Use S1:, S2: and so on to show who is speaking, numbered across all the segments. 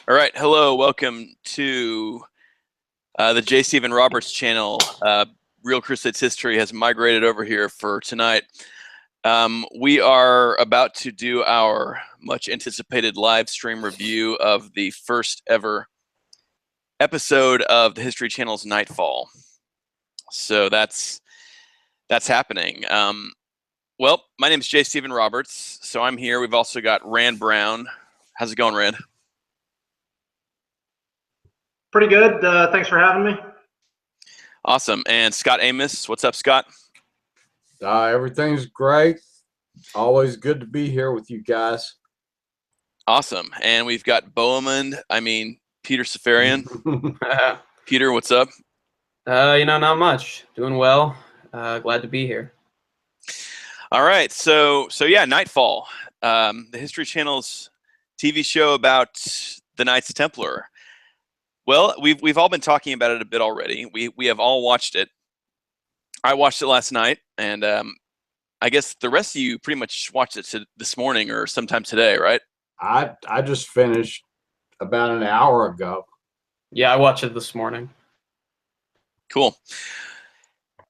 S1: All right, hello, welcome to the J. Stephen Roberts channel. Real Crusades History has migrated over here for tonight. We are about to do our much anticipated live stream review of the first ever episode of the History Channel's KnightFall. So that's happening. Well, my name is J. Stephen Roberts, so I'm here. We've also got Rand Brown. How's it going, Rand?
S2: Pretty good. Thanks for having me.
S1: Awesome. And Scott Amos. What's up, Scott?
S3: Everything's great. Always good to be here with you guys.
S1: Awesome. And we've got Peter Safarian. Peter, what's up?
S4: Not much. Doing well. Glad to be here.
S1: All right. So yeah, KnightFall, the History Channel's TV show about the Knights Templar. Well, we've all been talking about it a bit already. We have all watched it. I watched it last night, and I guess the rest of you pretty much watched it this morning or sometime today, right?
S3: I just finished about an hour ago.
S4: Yeah, I watched it this morning.
S1: Cool.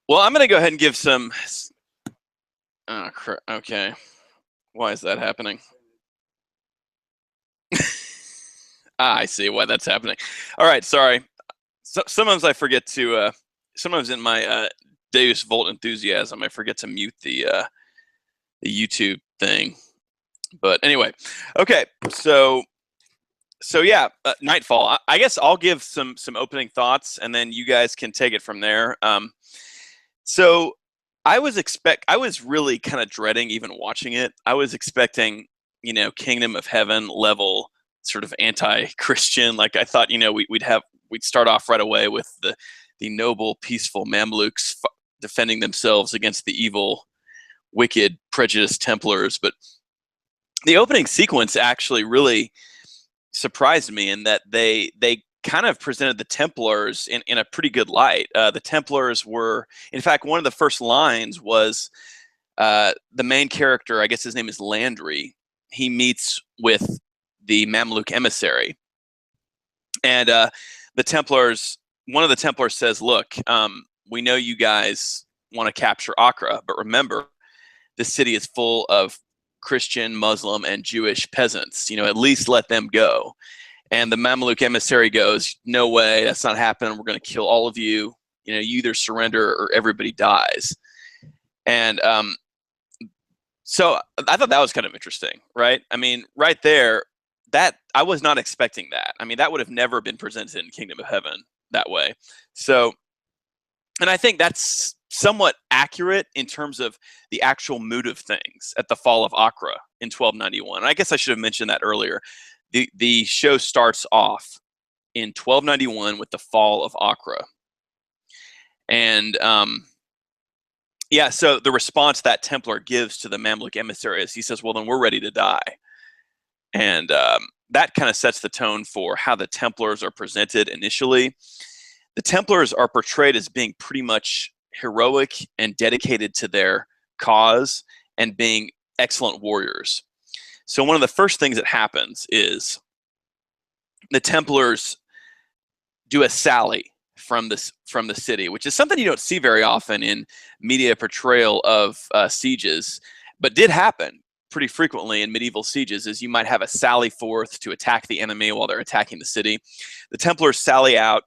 S1: Well, I'm going to go ahead and give some... Oh, okay. Why is that happening? I see why that's happening. All right, sorry. Sometimes I forget to, sometimes in my Deus Volt enthusiasm, I forget to mute the YouTube thing. But anyway, okay, so yeah, KnightFall. I guess I'll give some opening thoughts, and then you guys can take it from there. So I was really kind of dreading even watching it. I was expecting, Kingdom of Heaven level sort of anti-Christian. Like I thought, we'd start off right away with the noble, peaceful Mamluks defending themselves against the evil, wicked, prejudiced Templars. But the opening sequence actually really surprised me in that they kind of presented the Templars in a pretty good light. The Templars were, in fact, one of the first lines was the main character, I guess his name is Landry. He meets with the Mamluk emissary, and the Templars, one of the Templars says, look, we know you guys want to capture Acre, but remember, this city is full of Christian, Muslim, and Jewish peasants. At least let them go. And the Mamluk emissary goes, no way, that's not happening. We're going to kill all of you. You either surrender or everybody dies. And so I thought that was kind of interesting, right? I mean, right there, that I was not expecting that. I mean, that would have never been presented in Kingdom of Heaven that way. So, and I think that's somewhat accurate in terms of the actual mood of things at the fall of Acre in 1291. And I guess I should have mentioned that earlier. The show starts off in 1291 with the fall of Acre. And yeah, so the response that Templar gives to the Mamluk emissary is he says, well, then we're ready to die. And that kind of sets the tone for how the Templars are presented initially. The Templars are portrayed as being pretty much heroic and dedicated to their cause and being excellent warriors. So one of the first things that happens is the Templars do a sally from the city, which is something you don't see very often in media portrayal of sieges, but did happen pretty frequently in medieval sieges. Is you might have a sally forth to attack the enemy while they're attacking the city. The Templars sally out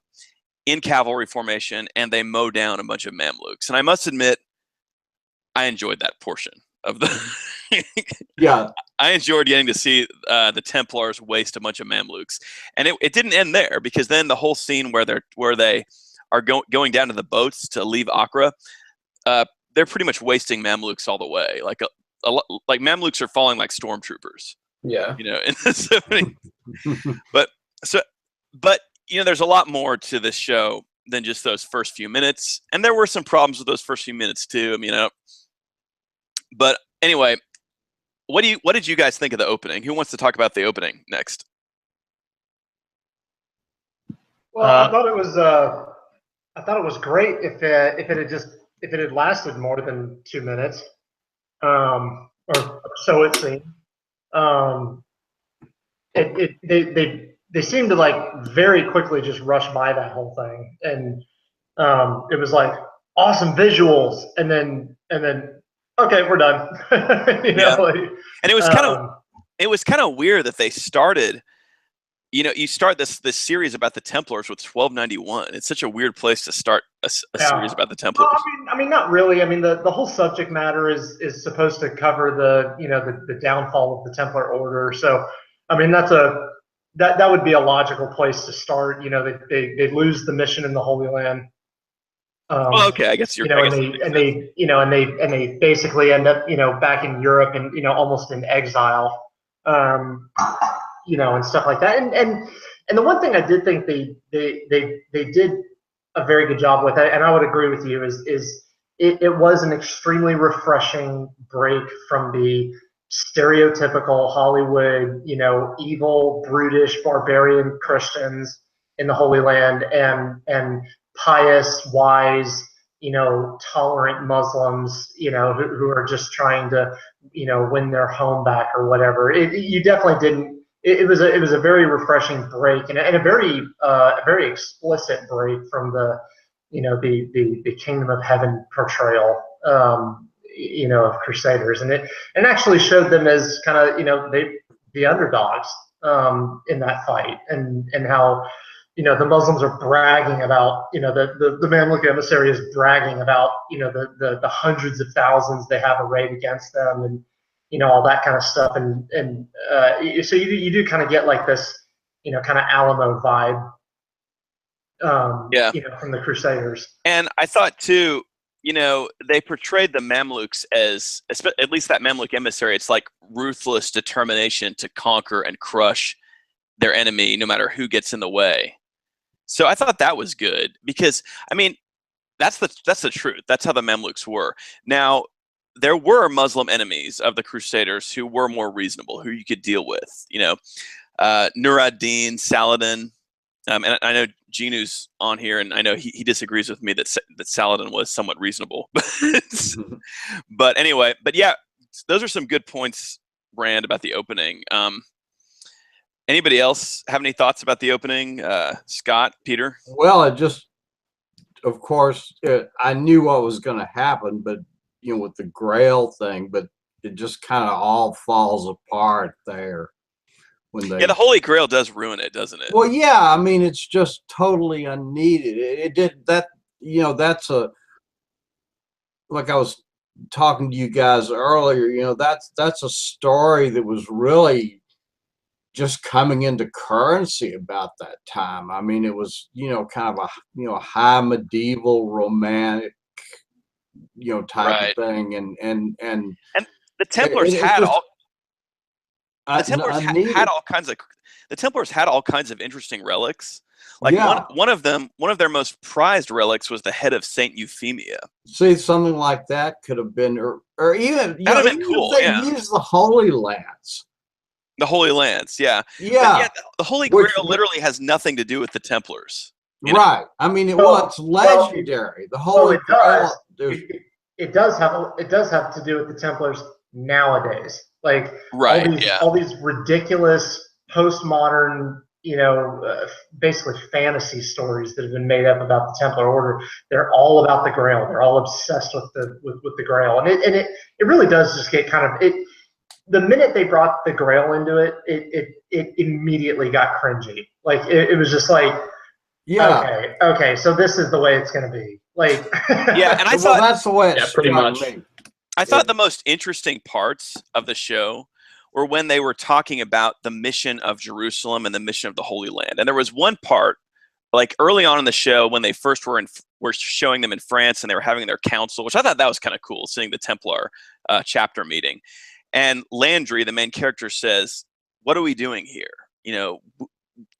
S1: in cavalry formation and they mow down a bunch of Mamluks. And I must admit, I enjoyed that portion of the
S3: Yeah,
S1: I enjoyed getting to see the Templars waste a bunch of Mamluks, and it didn't end there, because then the whole scene where they are going down to the boats to leave Acre, they're pretty much wasting Mamluks all the way. Like like Mamluks are falling like stormtroopers.
S4: Yeah.
S1: In the 70s. But there's a lot more to this show than just those first few minutes, and there were some problems with those first few minutes too. But anyway. What did you guys think of the opening? Who wants to talk about the opening next?
S2: Well, I thought it was great if it had lasted more than 2 minutes, or so it seemed. they seemed to like very quickly just rush by that whole thing, and it was like awesome visuals, and then okay, we're done.
S1: And it was kind of weird that they started. You start this series about the Templars with 1291. It's such a weird place to start a series about the Templars.
S2: Well, I mean, not really. I mean, the whole subject matter is supposed to cover the downfall of the Templar Order. So, I mean, that would be a logical place to start. They lose the mission in the Holy Land.
S1: Okay, I guess
S2: and they basically end up back in Europe and almost in exile. And stuff like that. And the one thing I did think they did a very good job with it, and I would agree with you, is it was an extremely refreshing break from the stereotypical Hollywood, evil, brutish, barbarian Christians in the Holy Land and pious, wise, tolerant Muslims, who are just trying to, win their home back or whatever. You definitely didn't. It was a very refreshing break and a very explicit break from the Kingdom of Heaven portrayal of Crusaders, and it actually showed them as kind of the underdogs in that fight, and how the Muslims are bragging about the Mamluk emissary is bragging about the hundreds of thousands they have arrayed against them, and all that kind of stuff, and so you do kind of get like this kind of Alamo vibe from the Crusaders.
S1: And I thought too, they portrayed the Mamluks as, at least that Mamluk emissary, it's like ruthless determination to conquer and crush their enemy no matter who gets in the way. So I thought that was good, because I mean that's the truth. That's how the Mamluks were. Now, there were Muslim enemies of the Crusaders who were more reasonable, who you could deal with. Nur ad-Din, Saladin, and I know Ginu's on here, and I know he disagrees with me that Saladin was somewhat reasonable. But anyway, yeah, those are some good points, Rand, about the opening. Anybody else have any thoughts about the opening? Scott, Peter?
S3: Well, of course, I knew what was going to happen, but with the Grail thing, but it just kind of all falls apart there when they.
S1: Yeah, the Holy Grail does ruin it, doesn't it?
S3: Well, yeah, I mean, it's just totally unneeded. It did that. That's like I was talking to you guys earlier. That's a story that was really just coming into currency about that time. I mean, it was kind of a high medieval romantic type of thing, and
S1: the Templars had all kinds of interesting relics. Like one of their most prized relics was the head of Saint Euphemia.
S3: See, something like that could have been, or even
S1: that'd have been cool.
S3: They use the Holy Lance.
S1: The Holy Lance, yeah. The Holy Grail literally has nothing to do with the Templars.
S3: Right. I mean, it's legendary. The Holy Grail.
S2: It does have to do with the Templars nowadays. Like all these ridiculous postmodern, basically fantasy stories that have been made up about the Templar Order. They're all about the Grail. They're all obsessed with the Grail, and it really does just get kind of it. The minute they brought the Grail into it, it immediately got cringy. Like it was just like, okay, so this is the way it's going to be. Like,
S1: yeah, and I thought
S3: that's the way.
S4: Pretty much.
S1: I thought the most interesting parts of the show were when they were talking about the mission of Jerusalem and the mission of the Holy Land. And there was one part, like early on in the show, when they first were showing them in France and they were having their council, which I thought that was kind of cool, seeing the Templar chapter meeting. And Landry, the main character, says, "What are we doing here? The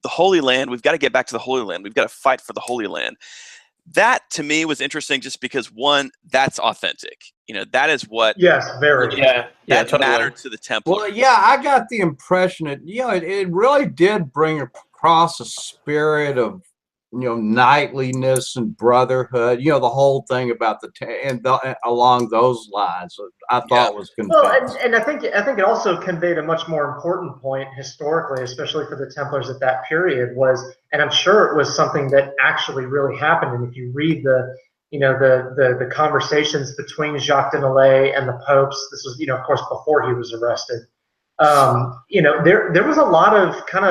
S1: Holy Land. We've got to get back to the Holy Land. We've got to fight for the Holy Land." That to me was interesting, just because one, that's authentic. That is what.
S2: Yes, very.
S1: That
S4: totally
S1: mattered to the Templars.
S3: Well, yeah, I got the impression that it really did bring across a spirit of knightliness and brotherhood, the whole thing about along those lines, I thought was
S2: well,
S3: convincing.
S2: and I think it also conveyed a much more important point historically, especially for the Templars at that period, was, and I'm sure it was something that actually really happened. And if you read the conversations between Jacques de Molay and the popes, this was, of course, before he was arrested. There was a lot of kind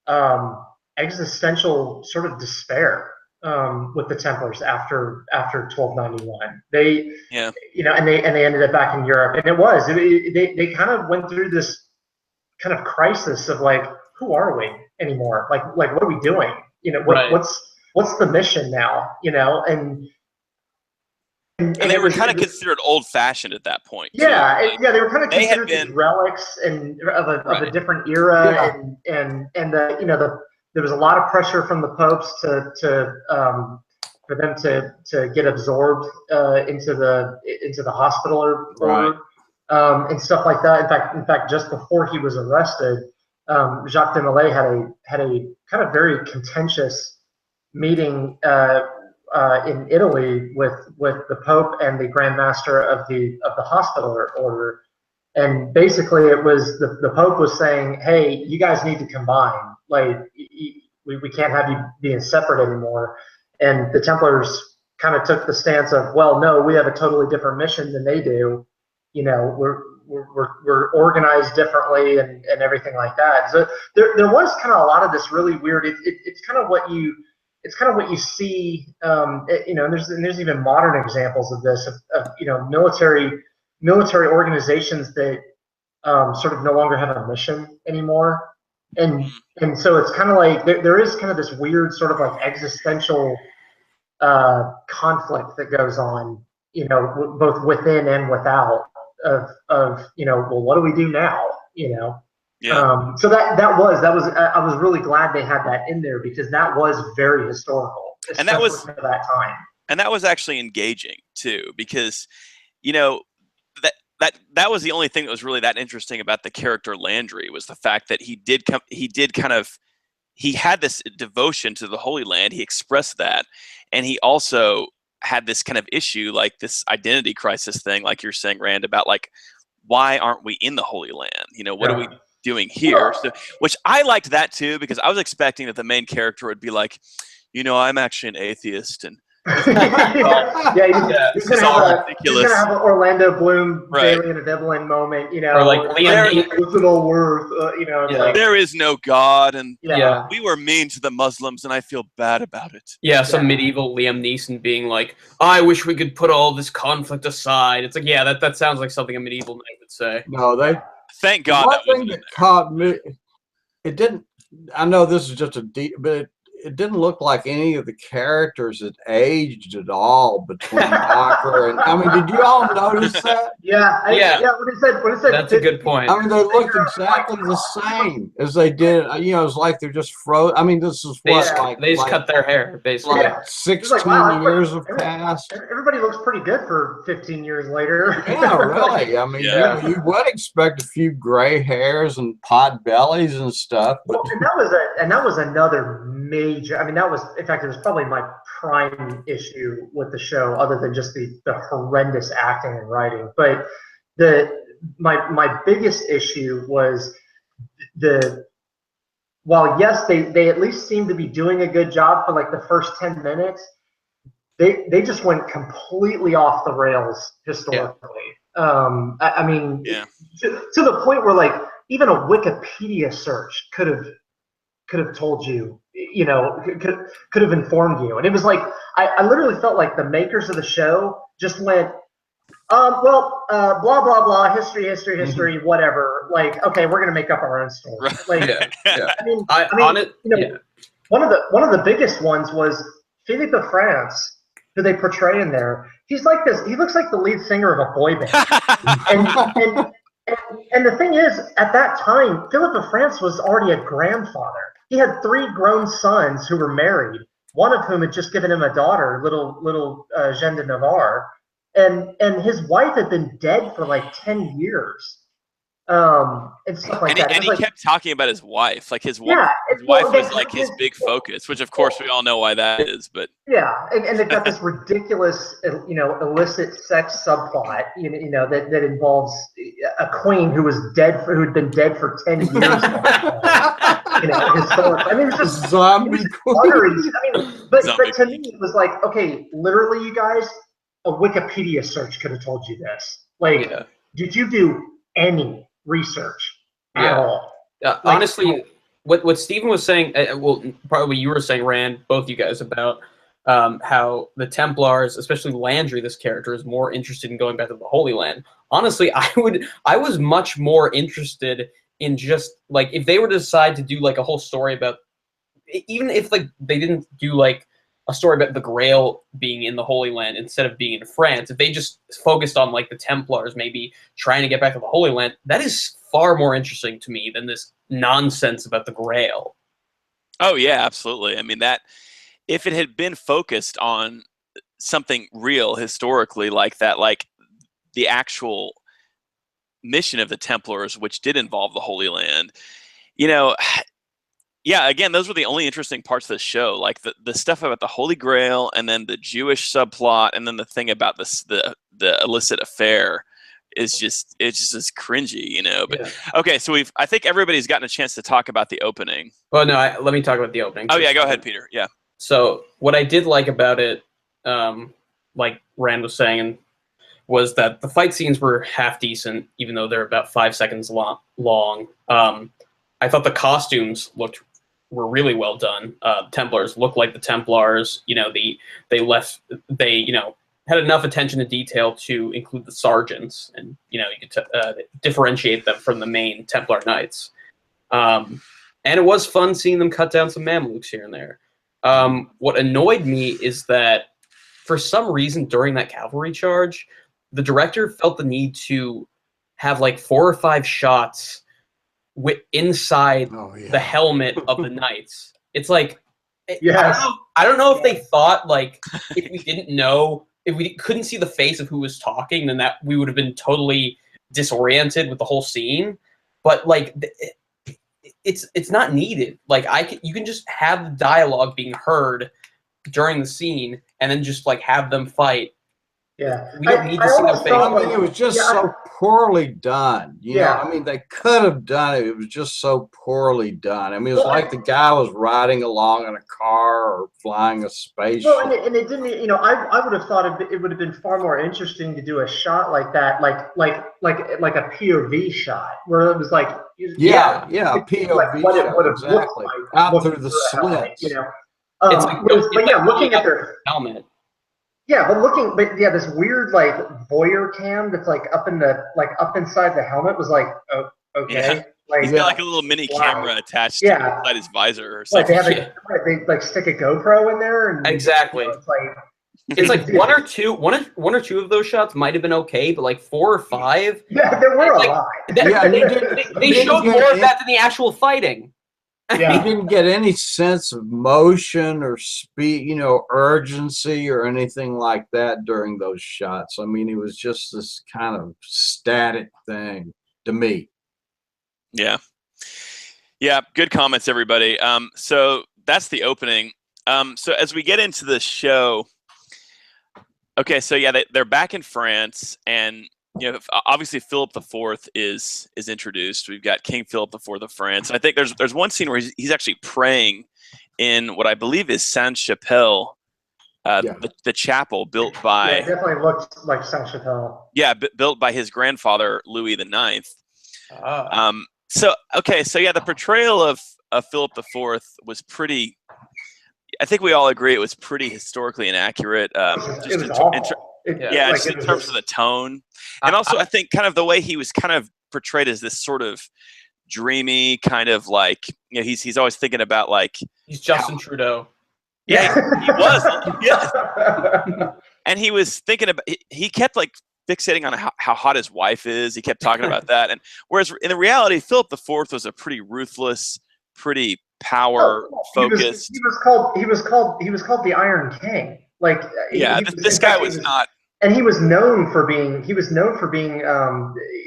S2: of existential sort of despair with the Templars after 1291. They and they ended up back in Europe, and they kind of went through this kind of crisis of like, who are we anymore? Like what are we doing? What's the mission now? And
S1: they were kind of considered old-fashioned at that point.
S2: Yeah, they were kind of considered these relics and of a different era, and there was a lot of pressure from the popes for them to get absorbed into the hospital order, and stuff like that. In fact, just before he was arrested, Jacques de Molay had a kind of very contentious meeting in Italy with the Pope and the Grand Master of the Hospitaller Order, and basically it was the Pope was saying, "Hey, you guys need to combine. Like, we can't have you being separate anymore." And the Templars kind of took the stance of, "Well, no, we have a totally different mission than they do. We're organized differently and everything like that." So there was kind of a lot of this really weird. It's kind of what you see, and there's even modern examples of this, of military organizations that sort of no longer have a mission anymore, and so it's kind of like there is kind of this weird sort of like existential conflict that goes on, both within and without of well, what do we do now, so that was I was really glad they had that in there, because that was very historical,
S1: and that was
S2: for that time,
S1: and that was actually engaging too, because that was the only thing that was really that interesting about the character Landry, was the fact that he had this devotion to the Holy Land. He expressed that, and he also had this kind of issue, like this identity crisis thing, like you're saying, Rand, about like, why aren't we in the Holy Land? What are we doing here? So, which I liked that too, because I was expecting that the main character would be like, I'm actually an atheist, and
S2: he's gonna have an Orlando Bloom, Alien of Evelyn moment,
S4: or like
S2: personal worth, like,
S1: there is no God, and we were mean to the Muslims, and I feel bad about it.
S4: Some medieval Liam Neeson being like, I wish we could put all this conflict aside. It's like, that sounds like something a medieval knight would say.
S3: No,
S1: thank God.
S3: One thing that caught me, it didn't. I know this is just but it didn't look like any of the characters had aged at all between Knocker and. I mean, did you all notice that?
S2: Yeah. What it said.
S4: That's a good point.
S3: I mean, they looked exactly the same as they did. It's like they're just frozen. I mean, this is what
S4: they just cut their hair, basically.
S3: Like 16 years have passed.
S2: Everybody looks pretty good for 15 years later.
S3: Yeah, really. I mean, you would expect a few gray hairs and pot bellies and stuff. But
S2: and that was another major. I mean, in fact, it was probably my prime issue with the show, other than just the horrendous acting and writing. But my biggest issue was while yes, they at least seemed to be doing a good job for like the first 10 minutes, they just went completely off the rails historically. I mean, to the point where like even a Wikipedia search could have told you, could have informed you. And it was like, I literally felt like the makers of the show just went, blah, blah, blah, history, whatever. Like, okay, we're going to make up our own story.
S1: Right.
S2: Like,
S4: I
S2: one of the biggest ones was Philippe of France, who they portray in there. He's like this, he looks like the lead singer of a boy band. And the thing is, at that time, Philip of France was already a grandfather. He had 3 grown sons who were married, one of whom had just given him a daughter, little Jeanne de Navarre, and his wife had been dead for like 10 years. and stuff like
S1: And
S2: that.
S1: he kept talking about his wife. Like his wife
S2: well,
S1: was like his big focus, which of course we all know why that is. But
S2: yeah, and they've got this ridiculous, illicit sex subplot, that involves a queen who was who'd been dead for 10 years. Historically. I mean, it was just
S3: zombie queen.
S2: But to me, it was like, okay, literally, you guys, a Wikipedia search could have told you this. Like, did you do any research at all?
S4: Honestly, what Stephen was saying, well, probably you were saying, Rand, both you guys, about how the Templars, especially Landry, this character, is more interested in going back to the Holy Land. Honestly, I was much more interested in just, like, if they were to decide to do, like, a whole story about, even if, like, they didn't do, like, a story about the Grail being in the Holy Land instead of being in France, if they just focused on, like, the Templars maybe trying to get back to the Holy Land, that is far more interesting to me than this nonsense about the Grail.
S1: Oh yeah, absolutely. I mean, that if it had been focused on something real historically like that, like the actual mission of the Templars, which did involve the Holy Land, yeah, again, those were the only interesting parts of the show, like the stuff about the Holy Grail, and then the Jewish subplot, and then the thing about the illicit affair is just as cringy, But okay, so I think everybody's gotten a chance to talk about the opening.
S4: Well, no, let me talk about the opening.
S1: Oh yeah, go ahead, Peter. Yeah.
S4: So what I did like about it, like Rand was saying, was that the fight scenes were half decent, even though they're about 5 seconds long. I thought the costumes were really well done. Templars looked like the Templars. They had enough attention to detail to include the sergeants, and you could differentiate them from the main Templar Knights. And it was fun seeing them cut down some Mamluks here and there. What annoyed me is that for some reason during that cavalry charge, the director felt the need to have like 4 or 5 shots inside the helmet of the knights. It's like, I don't know if they thought, like, if we didn't know, if we couldn't see the face of who was talking, then that we would have been totally disoriented with the whole scene. But like, it's not needed. Like, you can just have the dialogue being heard during the scene, and then just like have them fight.
S2: Yeah,
S4: we don't need to see their face.
S3: I mean, it was just so poorly done. I mean, they could have done it. It was just so poorly done. I mean, it was like the guy was riding along in a car or flying a spaceship.
S2: Well, and it didn't. I would have thought it would have been far more interesting to do a shot like that, like a POV shot, where it was like
S3: a POV
S2: like what
S3: shot,
S2: it would have
S3: exactly,
S2: looked like,
S3: out through the slits.
S4: It's like,
S2: looking at their
S4: helmet.
S2: Yeah, this weird like voyeur cam that's like up inside the helmet was like, oh, okay.
S1: Yeah.
S2: Like,
S1: he's got like a little mini camera attached to inside his visor or something.
S2: They like stick a GoPro in there, and
S4: exactly. It's like one or two of those shots might have been okay, but like 4 or 5.
S2: Yeah, there were a lot.
S4: They showed more of that than the actual fighting.
S3: Yeah. You didn't get any sense of motion or speed, urgency or anything like that during those shots. I mean, it was just this kind of static thing to me.
S1: Yeah. Yeah. Good comments, everybody. So that's the opening. So as we get into the show, okay, so yeah, they're back in France, and obviously Philip IV is introduced. We've got King Philip IV of France. And I think there's one scene where he's actually praying in what I believe is Sainte-Chapelle, the chapel built by.
S2: Yeah, it definitely looked like Sainte-Chapelle.
S1: Yeah, built by his grandfather Louis IX. So the portrayal of Philip IV was pretty. I think we all agree it was pretty historically inaccurate.
S2: It was awful.
S1: In terms of the tone, and also I think kind of the way he was kind of portrayed as this sort of dreamy kind of like, he's always thinking about like
S4: he's Justin Trudeau.
S1: Yeah, he was. Yes. And he was thinking about. He kept like fixating on how hot his wife is. He kept talking about that, and whereas in the reality, Philip IV was a pretty ruthless, pretty power focused.
S2: He was called the Iron King. Like
S1: this guy was not.
S2: And he was known for being.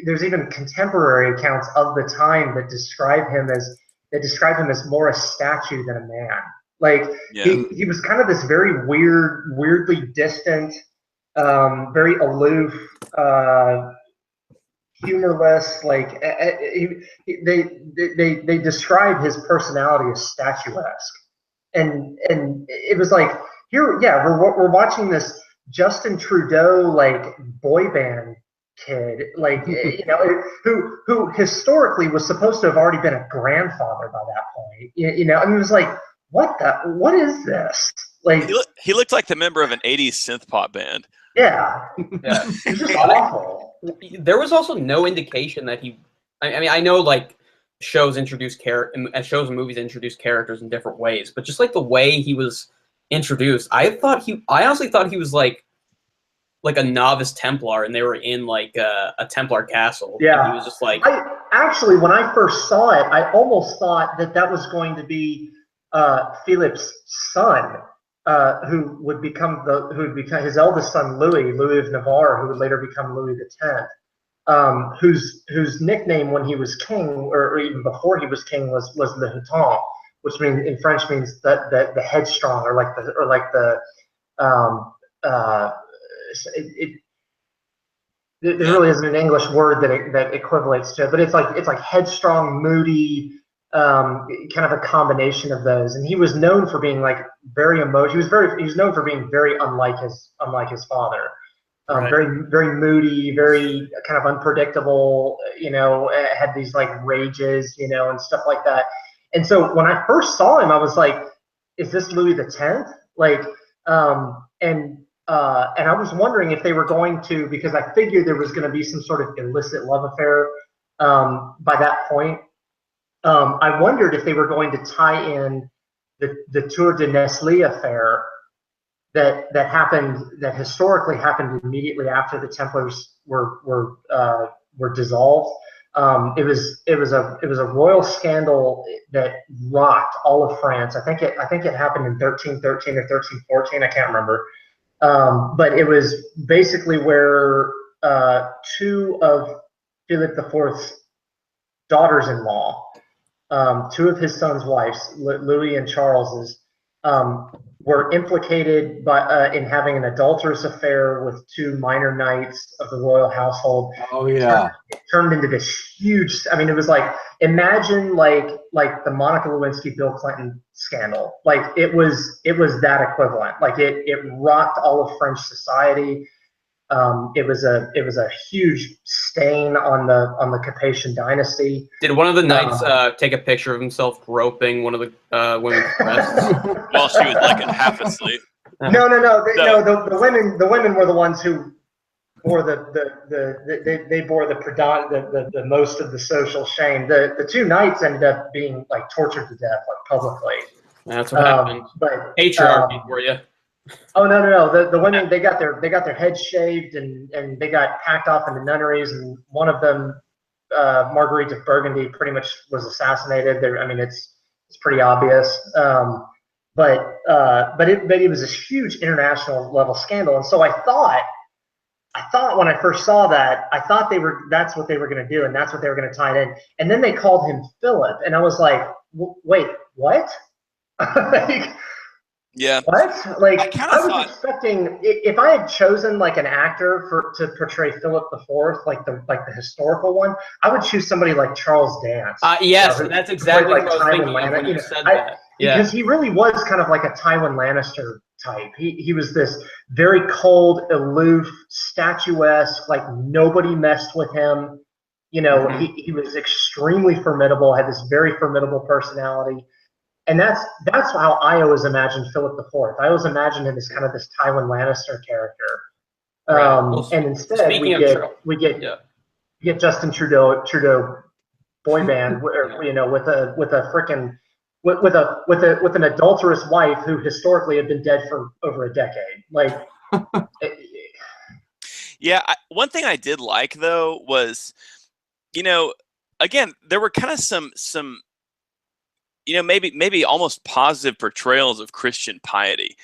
S2: There's even contemporary accounts of the time that describe him as more a statue than a man. Like
S1: Yeah.
S2: he was kind of this very weirdly distant, very aloof, humorless. Like they describe his personality as statuesque, and it was like here, yeah, we're watching this Justin Trudeau like boy band kid, like who historically was supposed to have already been a grandfather by that point. I mean, it was like, what is this? Like
S1: He looked like the member of an '80s synth pop band.
S2: Yeah,
S4: Yeah.
S2: it was just awful.
S4: There was also no indication that he. I mean, I know like shows and movies introduce characters in different ways, but just like the way he was introduced, I honestly thought he was like a novice Templar, and they were in like a Templar castle.
S2: Yeah,
S4: and he was just like.
S2: When I first saw it, I almost thought that was going to be Philip's son. Who would become his eldest son, Louis of Navarre, who would later become Louis X, whose nickname when he was king, or even before he was king, was Le Hutin, which means in French means the headstrong, or like the there really isn't an English word that equivalates to it, but it's like headstrong, moody. Kind of a combination of those, and he was known for being like very emotional. He was known for being very unlike his father,
S4: Right.
S2: very moody, very kind of unpredictable. Had these like rages, and stuff like that. And so when I first saw him, I was like, "Is this Louis X?" Like, and I was wondering if they were going to, because I figured there was going to be some sort of illicit love affair by that point. I wondered if they were going to tie in the Tour de Nesle affair that historically happened immediately after the Templars were dissolved. It was a royal scandal that rocked all of France. I think it happened in 1313 or 1314. I can't remember. But it was basically where two of Philip IV's daughters-in-law, two of his son's wives, Louis and Charles's, were implicated in having an adulterous affair with two minor knights of the royal household.
S3: Oh yeah.
S2: It turned into this huge. I mean, it was like, imagine like the Monica Lewinsky, Bill Clinton scandal. Like it was that equivalent. Like it rocked all of French society. It was a huge stain on the Capetian dynasty.
S4: Did one of the knights take a picture of himself groping one of the women's breasts?
S1: While she was like half asleep.
S2: No. The women were the ones who bore they bore the most of the social shame. The two knights ended up being like tortured to death, like publicly.
S4: That's what happened.
S2: But
S4: Patriarchy for you.
S2: Oh no! The women, they got their heads shaved, and they got packed off into nunneries, and one of them, Marguerite of Burgundy, pretty much was assassinated. I mean, it's pretty obvious. But it was this huge international level scandal, and so I thought when I first saw that, I thought that's what they were going to do, and that's what they were going to tie it in. And then they called him Philip, and I was like, wait, what? Like,
S1: yeah.
S2: What? Like I was
S1: thought...
S2: expecting, if I had chosen like an actor to portray Philip IV, like the historical one, I would choose somebody like Charles Dance.
S4: Yes, that's exactly what I was thinking of when you said that. Yeah.
S2: Because he really was kind of like a Tywin Lannister type. He was this very cold, aloof, statuesque, like nobody messed with him. He was extremely formidable, had this very formidable personality. And that's how I always imagined Philip IV. I always imagined him as kind of this Tywin Lannister character. And instead we get Justin Trudeau boy band, with an adulterous wife who historically had been dead for over a decade. Like,
S1: yeah. One thing I did like though was, again, there were kind of some. Maybe almost positive portrayals of Christian piety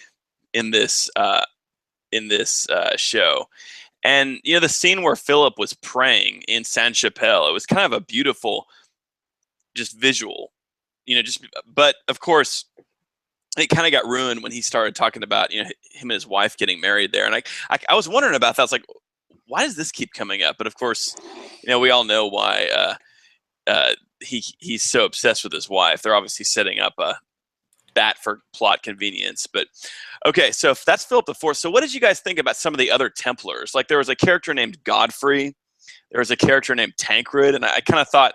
S1: in this show. And you know, the scene where Philip was praying in Sainte Chapelle, it was kind of a beautiful, just visual, you know. But of course, it kind of got ruined when he started talking about, you know, him and his wife getting married there. And I was wondering about that. I was like, why does this keep coming up? But of course, you know, we all know why he's so obsessed with his wife. They're obviously setting up that for plot convenience. But okay, so if that's Philip IV. So what did you guys think about some of the other Templars? Like there was a character named Godfrey. There was a character named Tancred. And I kind of thought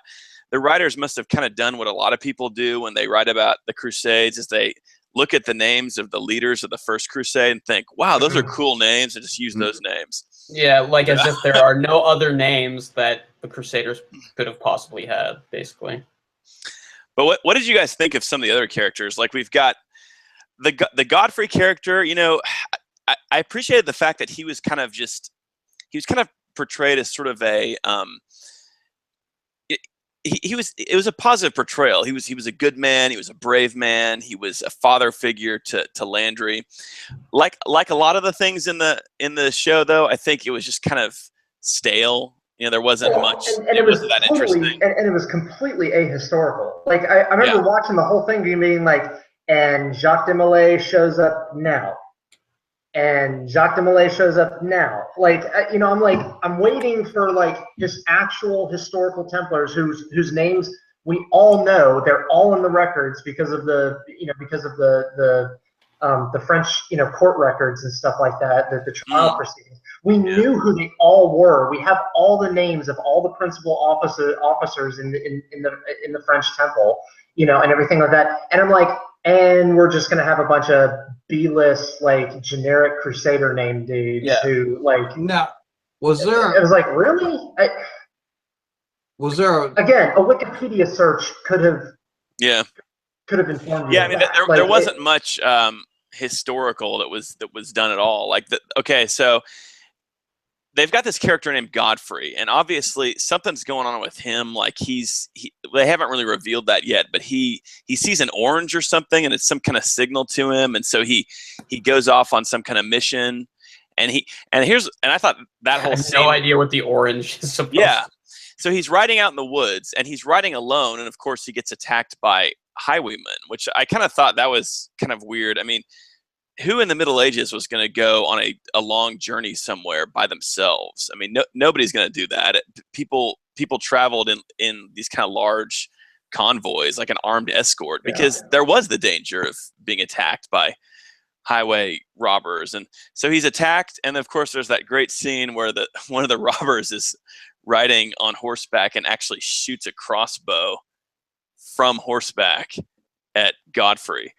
S1: the writers must have kind of done what a lot of people do when they write about the Crusades, is they look at the names of the leaders of the First Crusade and think, wow, those are cool names, and just use those names.
S4: Yeah, like as if there are no other names that the Crusaders could have possibly had, basically.
S1: But what did you guys think of some of the other characters? Like we've got the Godfrey character. You know, I appreciated the fact that he was kind of portrayed as sort of a it was a positive portrayal. He was a good man. He was a brave man. He was a father figure to Landry. Like a lot of the things in the show, though, I think it was just kind of stale. You know, there wasn't much.
S2: And it was
S1: that
S2: totally,
S1: interesting.
S2: and it was completely ahistorical. Like I remember watching the whole thing being like, and Jacques de Molay shows up now, and Jacques de Molay shows up now. Like you know, I'm waiting for like just actual historical Templars whose names we all know. They're all in the records because of the French, you know, court records and stuff like that. The trial proceedings. We knew who they all were. We have all the names of all the principal officers in the French Temple, you know, and everything like that. And I'm like, and we're just gonna have a bunch of B-list, like generic Crusader name dudes who like.
S3: Now, was there?
S2: It was like, really?
S3: Was there
S2: again a Wikipedia search could have informed you.
S1: Yeah, I mean, there wasn't much historical that was done at all. Like okay, so they've got this character named Godfrey, and obviously something's going on with him. Like they haven't really revealed that yet, but he sees an orange or something, and it's some kind of signal to him, and so he goes off on some kind of mission, and I thought that whole scene,
S4: no idea what the orange is supposed to.
S1: So he's riding out in the woods, and he's riding alone, and of course he gets attacked by highwaymen, which I kind of thought that was kind of weird. I mean, who in the Middle Ages was going to go on a long journey somewhere by themselves? I mean, nobody's going to do that. People traveled in these kind of large convoys, like an armed escort, because there was the danger of being attacked by highway robbers. And so he's attacked, and of course there's that great scene where one of the robbers is riding on horseback and actually shoots a crossbow from horseback at Godfrey.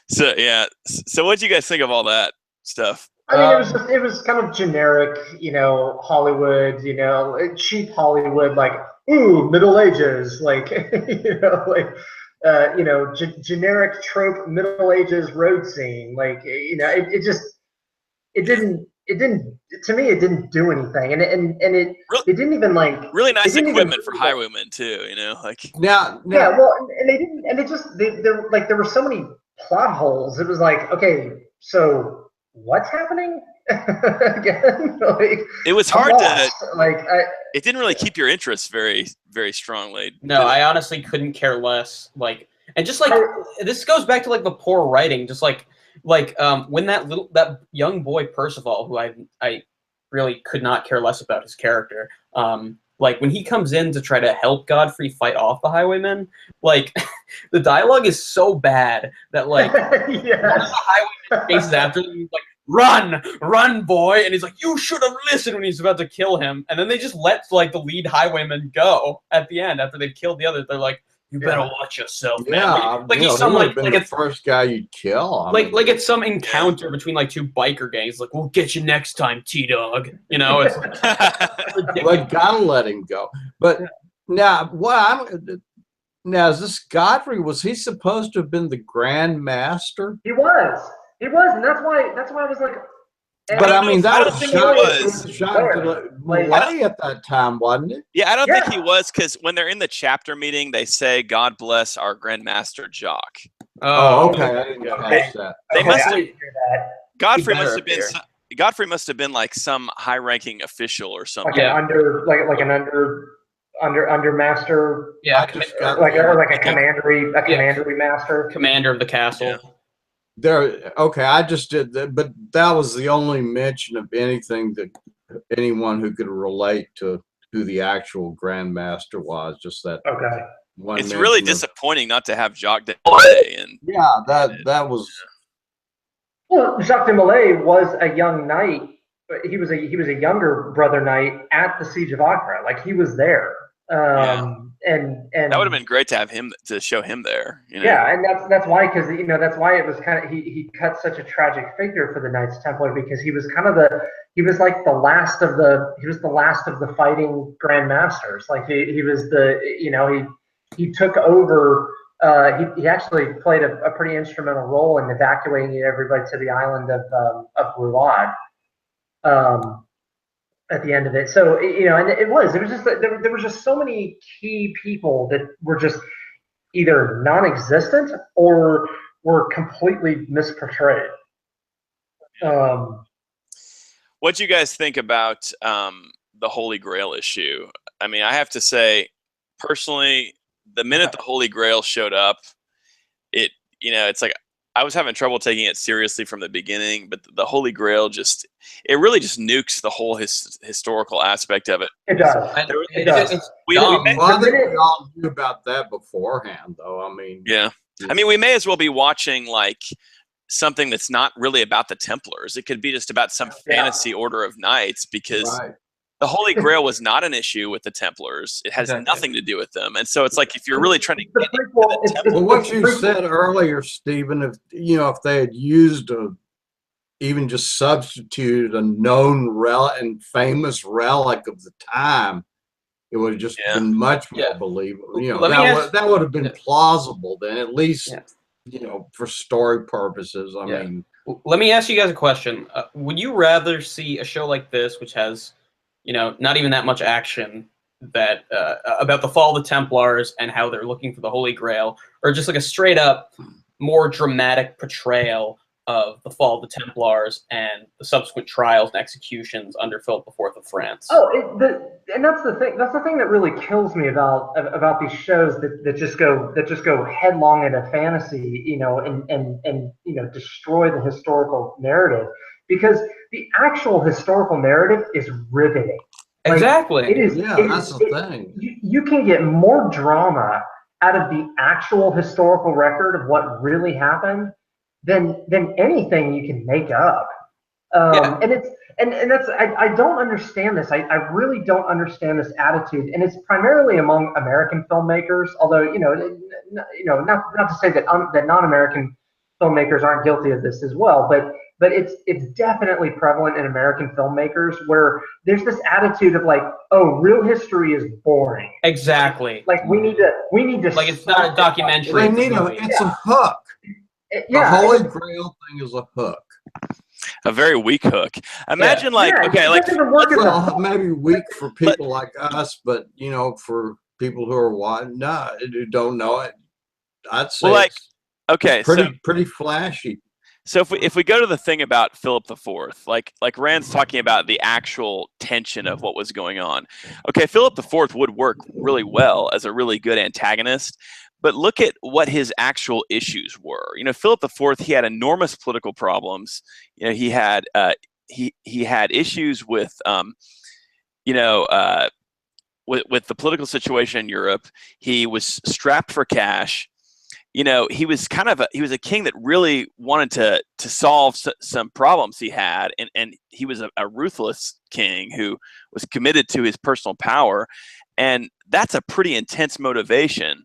S1: So yeah. So what do you guys think of all that stuff?
S2: I mean, it was kind of generic, you know, Hollywood, you know, cheap Hollywood, like Middle Ages, like you know, like generic trope Middle Ages road scene, like you know, it didn't to me, it didn't do anything, and it didn't even like
S1: really nice equipment for highwaymen too, you know, like
S2: yeah, well, and they didn't, and there were so many plot holes. It was like, okay, so what's happening again? Like,
S1: it was hard to it didn't really
S2: yeah.
S1: keep your interest very, very strongly.
S4: No, I honestly couldn't care less. Like, and just like this goes back to like the poor writing, just like when that young boy Percival, who I really could not care less about his character, like when he comes in to try to help Godfrey fight off the highwaymen, like the dialogue is so bad that like one of the highwaymen chases after him, he's like, run boy, and he's like, you should have listened, when he's about to kill him, and then they just let like the lead highwayman go at the end after they've killed the others. They're like, you better watch yourself, man.
S3: Yeah,
S4: like he's some like
S3: it's the first guy you'd kill.
S4: Like it's some encounter between like two biker gangs. Like, we'll get you next time, T-Dog. You know, it's
S3: like gotta let him go. But now, now is this Godfrey? Was he supposed to have been the Grand Master?
S2: He was, and that's why I was like.
S3: But I mean, that
S1: was
S3: shot Malay at that time, wasn't it?
S1: Yeah, I don't think he was, because when they're in the chapter meeting, they say, "God bless our Grand Master Jock."
S3: Oh, okay. I didn't catch that.
S1: They must have.
S2: I didn't hear that.
S1: Godfrey
S4: better
S1: must have been.
S4: appear.
S1: Godfrey must have been like some high-ranking official or something.
S2: Like an under master.
S4: Yeah,
S3: I just got
S2: Like a
S1: Okay.
S2: commandery master.
S4: commander of the castle.
S1: Yeah.
S3: there. Okay, I just did that, but that was the only mention of anything that anyone who could relate to who the actual Grandmaster was. Just that
S2: Okay.
S3: one.
S1: It's really
S3: mention of-
S1: disappointing not to have Jacques de Molay and
S3: Yeah, that was.
S2: Well, Jacques de Molay was a young knight. But he was a younger brother knight at the Siege of Acre. Like he was there. And
S1: that would have been great to have him to show him there. You know?
S2: Yeah, and that's why, because that's why it was kind of he cut such a tragic figure for the Knights Templar, because he was kind of the last of the fighting Grandmasters. Like he was he took over. He actually played a pretty instrumental role in evacuating everybody to the island of Ruad. At the end of it, so and it was just that there was just so many key people that were just either non-existent or were completely misportrayed.
S1: What do you guys think about the Holy Grail issue? I mean, I have to say, personally, the minute the Holy Grail showed up, it's like I was having trouble taking it seriously from the beginning, but the Holy Grail it really just nukes the whole historical aspect of it.
S2: It does. It does.
S1: We
S3: Well,
S1: may,
S3: I think we all knew about that beforehand, though. I mean,
S1: yeah. I mean, we may as well be watching like something that's not really about the Templars. It could be just about some fantasy order of knights, because
S3: right.
S1: the Holy Grail was not an issue with the Templars. It has nothing to do with them. And so it's like, if you're really trying to get into the Templars,
S3: Well, what you said earlier, Stephen, if they had used even just substituted a known and famous relic of the time, it would have just been much more believable. That would have been plausible then, at least, for story purposes. I mean,
S4: let me ask you guys a question. Would you rather see a show like this, which has not even that much action, that about the fall of the Templars and how they're looking for the Holy Grail, or just like a straight up, more dramatic portrayal of the fall of the Templars and the subsequent trials and executions under Philip IV of France?
S2: And that's the thing. That's the thing that really kills me about these shows that just go headlong into fantasy, and destroy the historical narrative, because the actual historical narrative is riveting. Like,
S4: Exactly.
S2: it is.
S3: that's the thing.
S2: You can get more drama out of the actual historical record of what really happened than anything you can make up. And that's I don't understand this. I really don't understand this attitude, and it's primarily among American filmmakers. Although not to say that that non-American filmmakers aren't guilty of this as well, but it's definitely prevalent in American filmmakers, where there's this attitude of like, oh, real history is boring.
S4: Exactly.
S2: Like we need to
S4: Like it's not a documentary.
S3: It's a hook. The Holy Grail thing is a hook.
S1: a very weak hook. Imagine
S3: Maybe weak for people like us, but for people who are who don't know it, I'd say pretty flashy.
S1: So if we go to the thing about Philip IV, like Rand's talking about the actual tension of what was going on. Okay, Philip IV would work really well as a really good antagonist, but look at what his actual issues were. Philip IV, he had enormous political problems. He had he had issues with with the political situation in Europe. He was strapped for cash. He was a king that really wanted to solve some problems he had, and he was a ruthless king who was committed to his personal power, and that's a pretty intense motivation,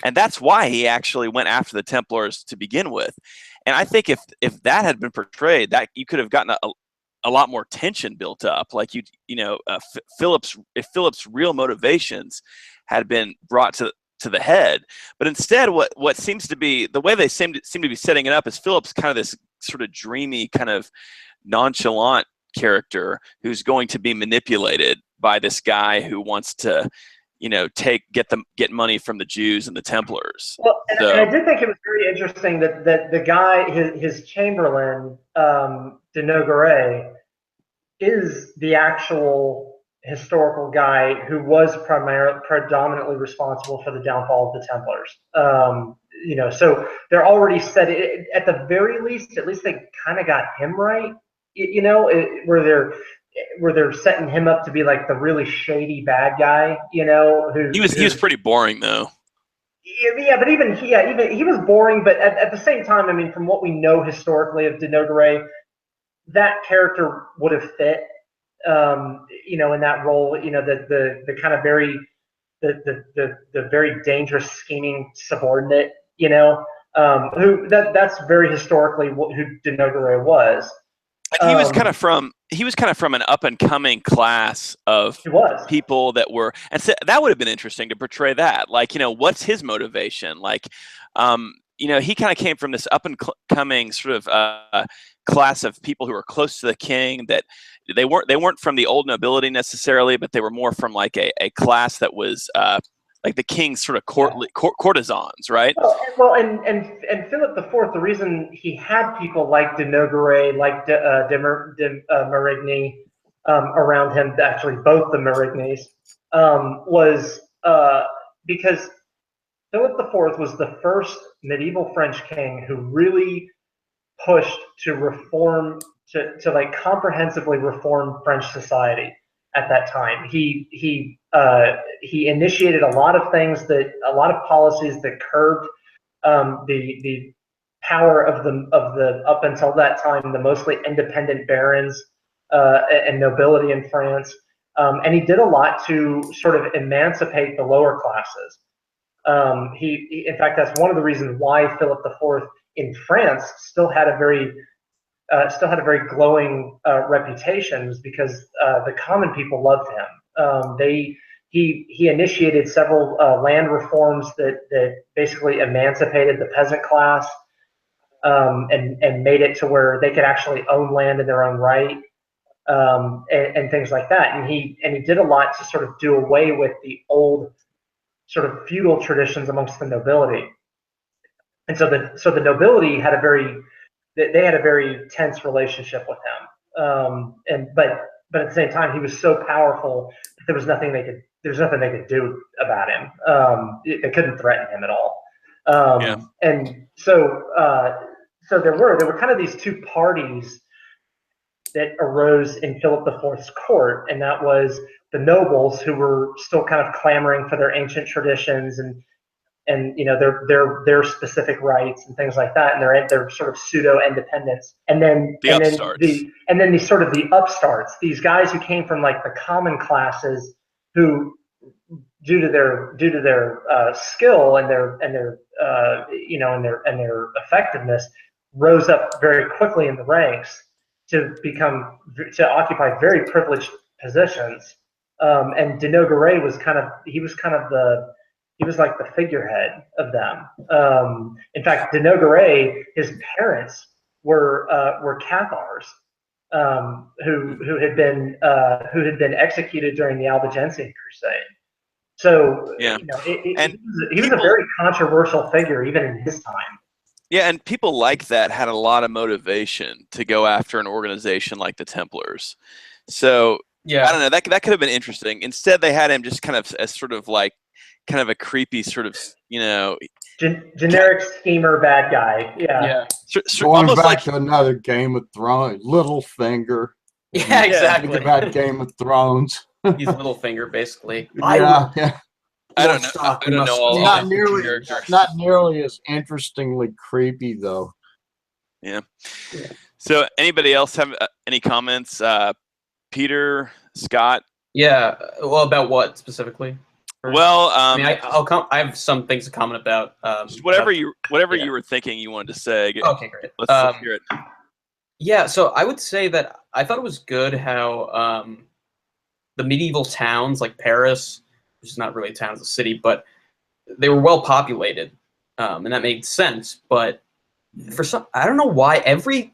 S1: and that's why he actually went after the Templars to begin with. And I think if that had been portrayed, that you could have gotten a lot more tension built up. Like Philip's real motivations had been brought to the head. But instead, what seems to be the way they seem to be setting it up is Philip's kind of this sort of dreamy, kind of nonchalant character who's going to be manipulated by this guy who wants to get money from the Jews and the Templars.
S2: Well, and I did think it was very interesting that the guy, his Chamberlain, de Nogaret, is the actual historical guy who was predominantly responsible for the downfall of the Templars. So they're already set at the very least. At least they kind of got him right. Where they're setting him up to be like the really shady bad guy. He
S1: was pretty boring though.
S2: Yeah, but even he was boring. But at the same time, I mean, from what we know historically of de Nogaret, that character would have fit, in that role. The kind of the very dangerous scheming subordinate. That's very historically who de Nogaret was.
S1: He was kind of from an up and coming class of people that were, and so that would have been interesting to portray that. Like, what's his motivation? Like, he kind of came from this up and coming sort of class of people who were close to the king. That they weren't from the old nobility necessarily, but they were more from like a class that was like the king's sort of courtesans, right?
S2: Well, and Philip IV, the reason he had people like de Nogaret, like de Marigny around him, actually both the Marignys, was because Philip IV was the first medieval French king who really pushed to reform, to like comprehensively reform French society at that time. He initiated a lot of policies that curbed the power of the up until that time the mostly independent barons and nobility in France, and he did a lot to sort of emancipate the lower classes. In fact, that's one of the reasons why Philip IV in France still had a very glowing reputation, was because the common people loved him. He initiated several land reforms that basically emancipated the peasant class, and made it to where they could actually own land in their own right, and things like that. And he did a lot to sort of do away with the old sort of feudal traditions amongst the nobility. And so the nobility had a very tense relationship with him. But at the same time, he was so powerful that there was nothing they could do about him. They couldn't threaten him at all. And so there were kind of these two parties that arose in Philip IV's court, and that was the nobles, who were still kind of clamoring for their ancient traditions and their specific rights and things like that, and their sort of pseudo independence, and then the upstarts, these guys who came from like the common classes, who due to their skill and their effectiveness, rose up very quickly in the ranks to occupy very privileged positions. And de Nogaret was like the figurehead of them. In fact, de Nogaret, his parents were Cathars, who had been executed during the Albigensian Crusade. So he was a very controversial figure even in his time.
S1: Yeah, and people like that had a lot of motivation to go after an organization like the Templars. So I don't know, that could have been interesting. Instead, they had him just kind of as sort of like kind of a creepy sort of,
S2: generic schemer bad guy. Yeah.
S3: Going back to another Game of Thrones, Littlefinger.
S4: Yeah, exactly.
S3: Think about Game of Thrones.
S4: He's Littlefinger, basically.
S3: Yeah.
S1: I don't know all
S3: not nearly as interestingly creepy though.
S1: Yeah. So anybody else have any comments? Peter, Scott?
S4: Yeah. Well, about what specifically?
S1: Well,
S4: I have some things to comment about.
S1: Just whatever you were thinking you wanted to say.
S4: Okay, great.
S1: Let's hear it.
S4: Yeah, so I would say that I thought it was good how the medieval towns like Paris, which is not really a town, it's a city, but they were well populated, and that made sense. But I don't know why every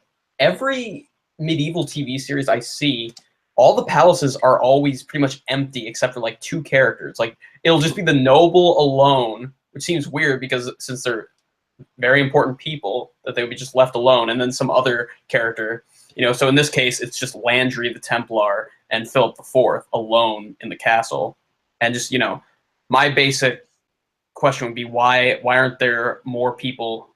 S4: medieval TV series I see all the palaces are always pretty much empty except for like 2 characters. Like it'll just be the noble alone, which seems weird because since they're very important people, that they would be just left alone, and then some other character. So in this case, it's just Landry the Templar and Philip IV alone in the castle. And just, my basic question would be why aren't there more people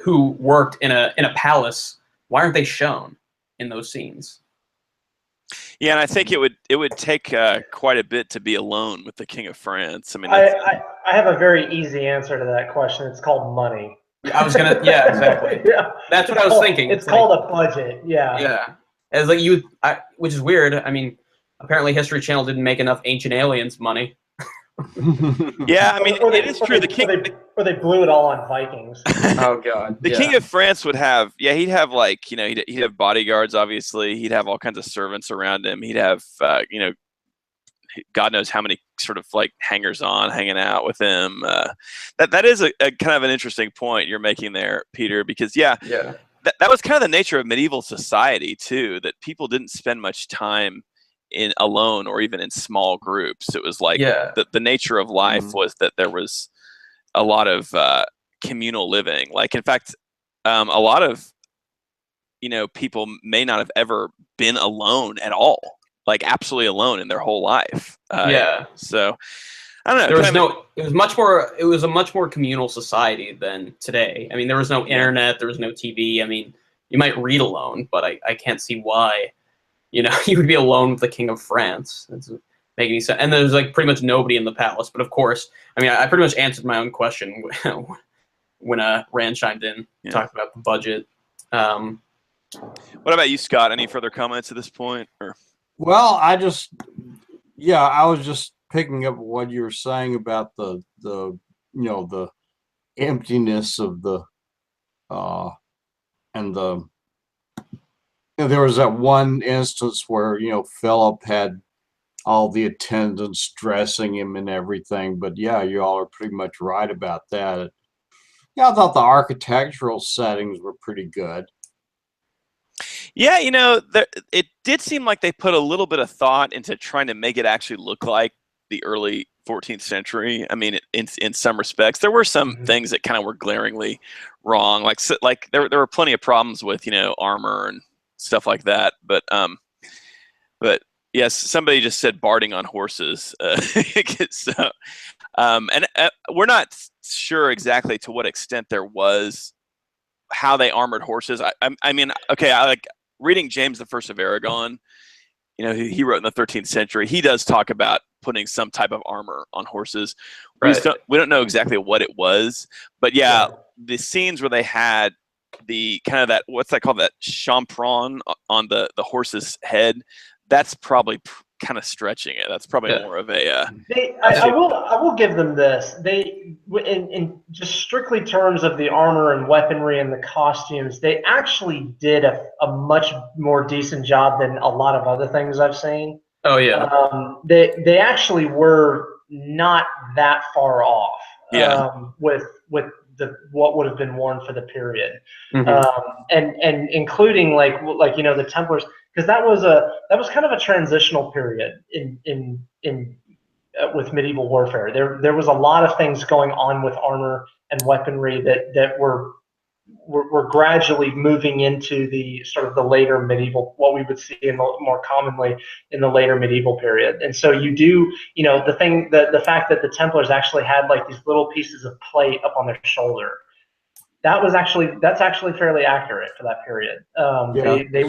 S4: who worked in a palace? Why aren't they shown in those scenes?
S1: Yeah, and I think it would take quite a bit to be alone with the King of France. I mean,
S2: I have a very easy answer to that question. It's called money.
S4: I was gonna, yeah, exactly.
S2: Yeah.
S4: That's what I was thinking.
S2: It's called a budget. Yeah.
S4: Yeah. As like which is weird. I mean, apparently History Channel didn't make enough Ancient Aliens money.
S1: Yeah, I mean, it is true. The king,
S2: or they blew it all on Vikings.
S4: Oh God.
S1: The King of France would have, he'd have like, he'd have bodyguards. Obviously, he'd have all kinds of servants around him. He'd have, God knows how many sort of like hangers-on hanging out with him. That is a kind of an interesting point you're making there, Peter, because that was kind of the nature of medieval society too. That people didn't spend much time in alone or even in small groups. It was like the nature of life was that there was a lot of communal living. Like, in fact, a lot of people may not have ever been alone at all, like absolutely alone in their whole life. So I don't know. It was a much more communal society than today. I mean, there was no internet, there was no TV. I mean, you might read alone, but I can't see why you would be alone with the King of France. It doesn't make any sense. And there's like pretty much nobody in the palace. But of course, I mean, I pretty much answered my own question when Rand chimed in, talked about the budget. What about you, Scott? Any further comments at this point? Or?
S3: Well, I was just picking up what you were saying about the emptiness of the and the. There was that one instance where Philip had all the attendants dressing him and everything, but you all are pretty much right about that. I thought the architectural settings were pretty good.
S1: Yeah, it did seem like they put a little bit of thought into trying to make it actually look like the early 14th century. I mean, in some respects, there were some things that kind of were glaringly wrong. Like there were plenty of problems with armor and stuff like that. But yes, somebody just said barding on horses. So, and we're not sure exactly to what extent there was how they armored horses. I mean, okay, I like reading James I of Aragon. He wrote in the 13th century. He does talk about putting some type of armor on horses. Right. We don't know exactly what it was, but the scenes where they had the kind of that, what's that called, that champron on the horse's head, that's probably kind of stretching it. That's probably more of a
S2: I will give them this. They in just strictly terms of the armor and weaponry and the costumes, they actually did a much more decent job than a lot of other things I've seen.
S4: Oh yeah.
S2: They actually were not that far off. With what would have been worn for the period, and including like the Templars, because that was kind of a transitional period in with medieval warfare. There was a lot of things going on with armor and weaponry that were gradually moving into the sort of the later medieval, what we would see more commonly in the later medieval period. And so you do, the fact that the Templars actually had like these little pieces of plate up on their shoulder, that's actually fairly accurate for that period. They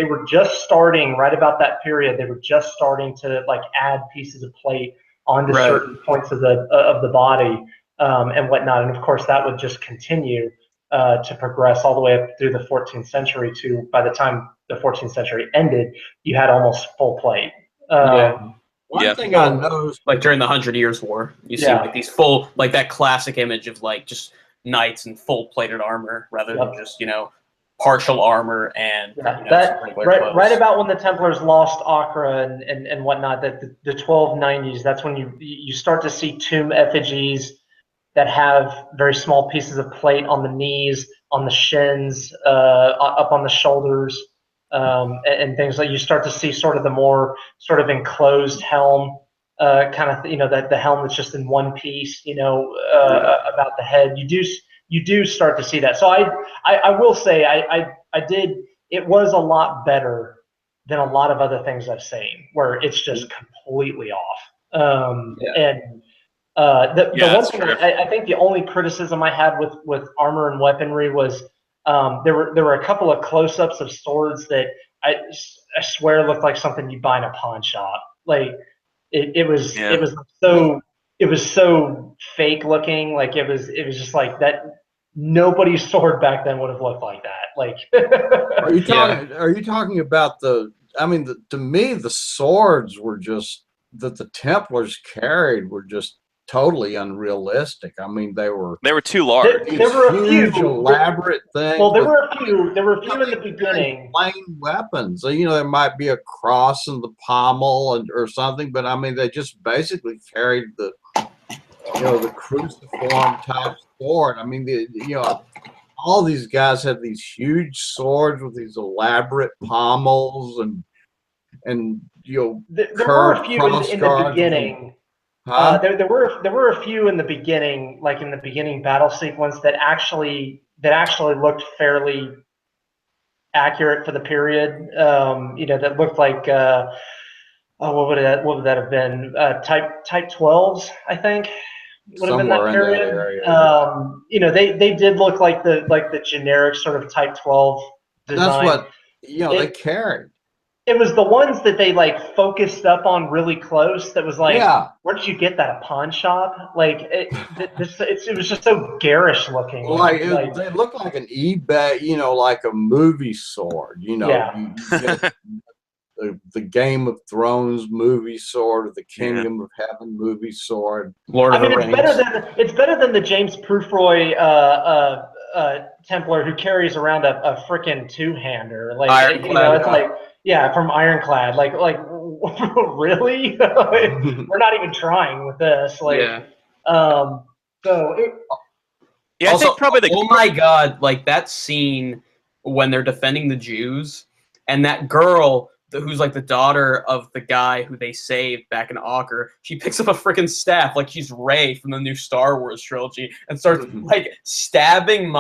S2: were just starting right about that period. They were just starting to like add pieces of plate onto certain points of the body and whatnot. And of course, that would just continue to progress all the way up through the 14th century to, by the time the 14th century ended, you had almost full plate.
S3: One thing I noticed,
S4: like during the 100 Years' War, you see like these full, like that classic image of like just knights in full plated armor rather than just partial armor and
S2: right about when the Templars lost Acre and whatnot, that the 1290s, that's when you start to see tomb effigies that have very small pieces of plate on the knees, on the shins, up on the shoulders, and things like you start to see sort of the more sort of enclosed helm, kind of that the helm that's just in one piece, about the head. You do start to see that. So I will say I did. It was a lot better than a lot of other things I've seen, where it's just completely off. And the one thing I think the only criticism I had with armor and weaponry was there were a couple of close-ups of swords that I swear looked like something you buy in a pawn shop. Like it was so fake looking. Like it was just like that. Nobody's sword back then would have looked like that. Like
S3: are you talking about the? I mean, to me, the swords were just that the Templars carried were just totally unrealistic. I mean, they were
S1: too large.
S2: There were a
S3: huge,
S2: few
S3: elaborate things.
S2: Well, there were a few in the beginning.
S3: Plain weapons. There might be a cross in the pommel or something, but I mean, they just basically carried the cruciform type sword. I mean, all these guys had these huge swords with these elaborate pommels and
S2: there were a few in the beginning.
S3: Huh?
S2: There were a few in the beginning, like in the beginning battle sequence that actually looked fairly accurate for the period. That looked like what would that have been? Type 12s, I think. Would have been that period. In that area. They did look like the generic sort of Type 12 design.
S3: That's what they carried.
S2: It was the ones that they like focused up on really close. That was like, where did you get that? A pawn shop? Like it was just so garish looking.
S3: They look like an eBay, like a movie sword. You get the Game of Thrones movie sword, or the Kingdom of Heaven movie sword.
S4: Lord of the Rings.
S2: It's better than the James Prufroy Templar who carries around a frickin' two-hander. Like
S4: Ironclad,
S2: it's like from Ironclad. Like really? We're not even trying with this.
S4: Also,
S1: I think probably
S4: oh my god, like that scene when they're defending the Jews and that girl who's like the daughter of the guy who they saved back in Augur, she picks up a freaking staff like she's Rey from the new Star Wars trilogy and starts like stabbing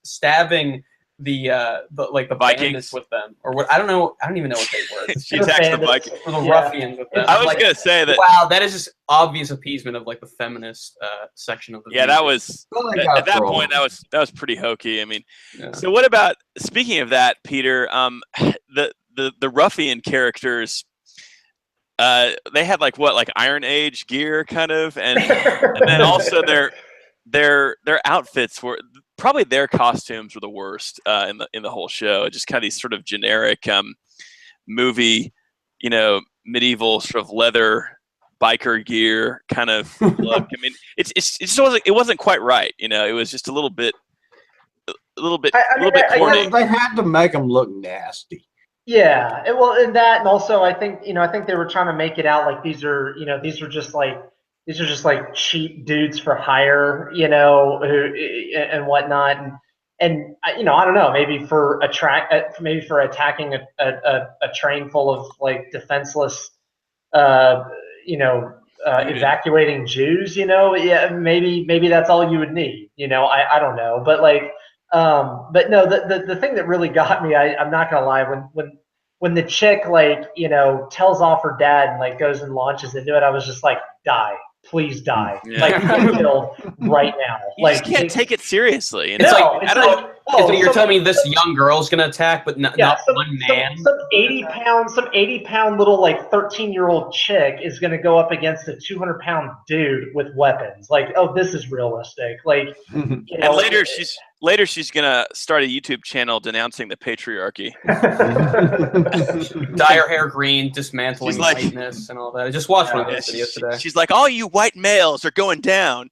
S4: stabbing the Vikings with them, or what? I don't even know what they were.
S1: She attacks the Vikings
S4: or the ruffians with them.
S1: I was gonna say that.
S4: Wow, that is just obvious appeasement of like the feminist section of the.
S1: Yeah, that was at that point. That was pretty hokey. I mean, so what about speaking of that, Peter? The ruffian characters. They had like Iron Age gear kind of, and then also their outfits were. Probably their costumes were the worst in the whole show. Just kind of these sort of generic movie, medieval sort of leather biker gear kind of look. I mean, it wasn't quite right. It was just a little bit corny.
S3: They had to make them look nasty.
S2: Yeah, and that, and also I think they were trying to make it out like these are just like cheap dudes for hire, and whatnot, and I don't know, maybe for attacking a train full of like defenseless, evacuating Jews, maybe that's all you would need, I don't know, but but no, the thing that really got me, I'm not gonna lie, when the chick tells off her dad and like goes and launches into it, I was just like, die. Please die.
S1: Yeah.
S2: Like, get killed right now.
S1: You just can't take it seriously.
S4: You're telling me this young girl's gonna attack, but not one man.
S2: Some 80-pound little 13-year-old chick is gonna go up against a 200-pound dude with weapons. Like, oh, this is realistic. Like,
S1: and later she's gonna start a YouTube channel denouncing the patriarchy.
S4: Dye her hair green, dismantling whiteness and all that. I just watched one of those videos today.
S1: She's like, all you white males are going down.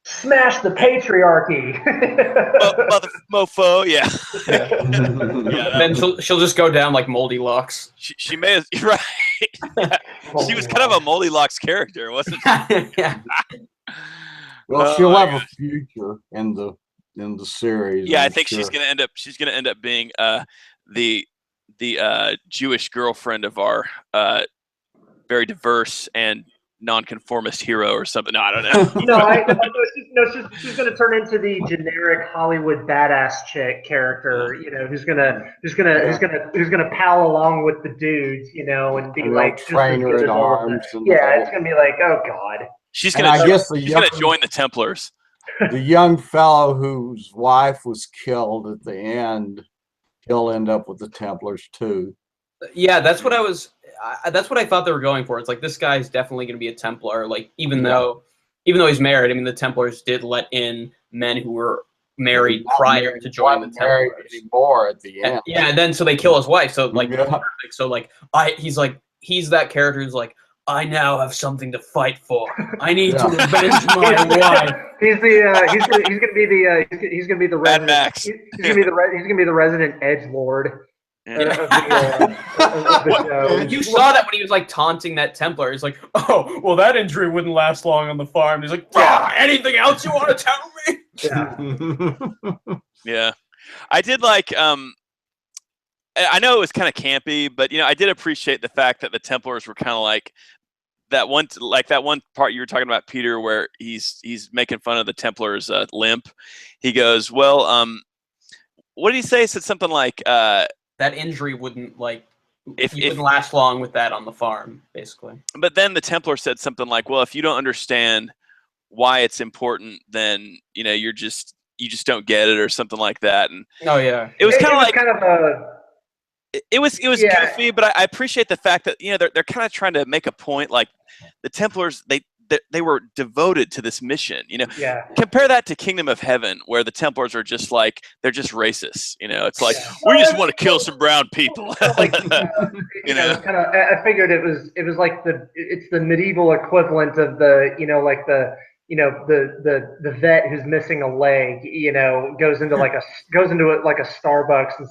S2: Smash the patriarchy.
S1: Mother mofo, yeah.
S4: Then she'll just go down like Moldy Locks.
S1: She may have, right. She was kind of a Moldy Locks character, wasn't she?
S3: Yeah. Well, she'll have a future in the in the series.
S1: Yeah,
S3: I'm
S1: I think
S3: sure.
S1: she's gonna end up being the Jewish girlfriend of our very diverse and nonconformist hero or something. No, I don't know.
S2: She's going to turn into the generic Hollywood badass chick character, who's gonna pal along with the dudes, and be
S3: And
S2: like
S3: they'll
S2: just
S3: train
S2: as
S3: her
S2: good
S3: at
S2: as all of them.
S3: arms. And
S2: Yeah, it's going to be like, oh god.
S1: She's
S3: And
S1: gonna
S3: I guess
S1: she's gonna join the Templars.
S3: the young fellow whose wife was killed at the end, he'll end up with the Templars too.
S4: Yeah, that's what that's what I thought they were going for. It's like this guy's definitely going to be a Templar. Like even though he's married, I mean the Templars did let in men who were married prior to joining the Templars.
S3: Anymore at the end.
S4: Yeah, and then so they kill his wife. So like,
S3: Yeah.
S4: so like he's that character who's like, I now have something to fight for. I need to revenge my wife.
S2: He's gonna be the
S1: Mad
S2: resident.
S1: Max.
S2: He's gonna be the resident edgelord.
S4: You saw that when he was like taunting that Templar. He's like, oh, well, that injury wouldn't last long on the farm. He's like, anything else you want to tell me?
S1: Yeah. I did like I know it was kind of campy, but I did appreciate the fact that the Templars were kind of like that one part you were talking about, Peter, where he's making fun of the Templars' limp. He goes, well, what did he say? He said something like
S4: that injury wouldn't wouldn't last long with that on the farm, basically.
S1: But then the Templar said something like, well, if you don't understand why it's important, then you just don't get it, or something like that. And
S4: oh yeah,
S1: it was kind of like it was
S2: Yeah.
S1: goofy, but I appreciate the fact that they're kind of trying to make a point. Like the Templars, they were devoted to this mission.
S2: Yeah.
S1: Compare that to Kingdom of Heaven, where the Templars are just like they're just racist. It's like we just want to kill some brown people.
S2: Kind of. I figured it was like it's the medieval equivalent of the the vet who's missing a leg, goes into like a Starbucks, and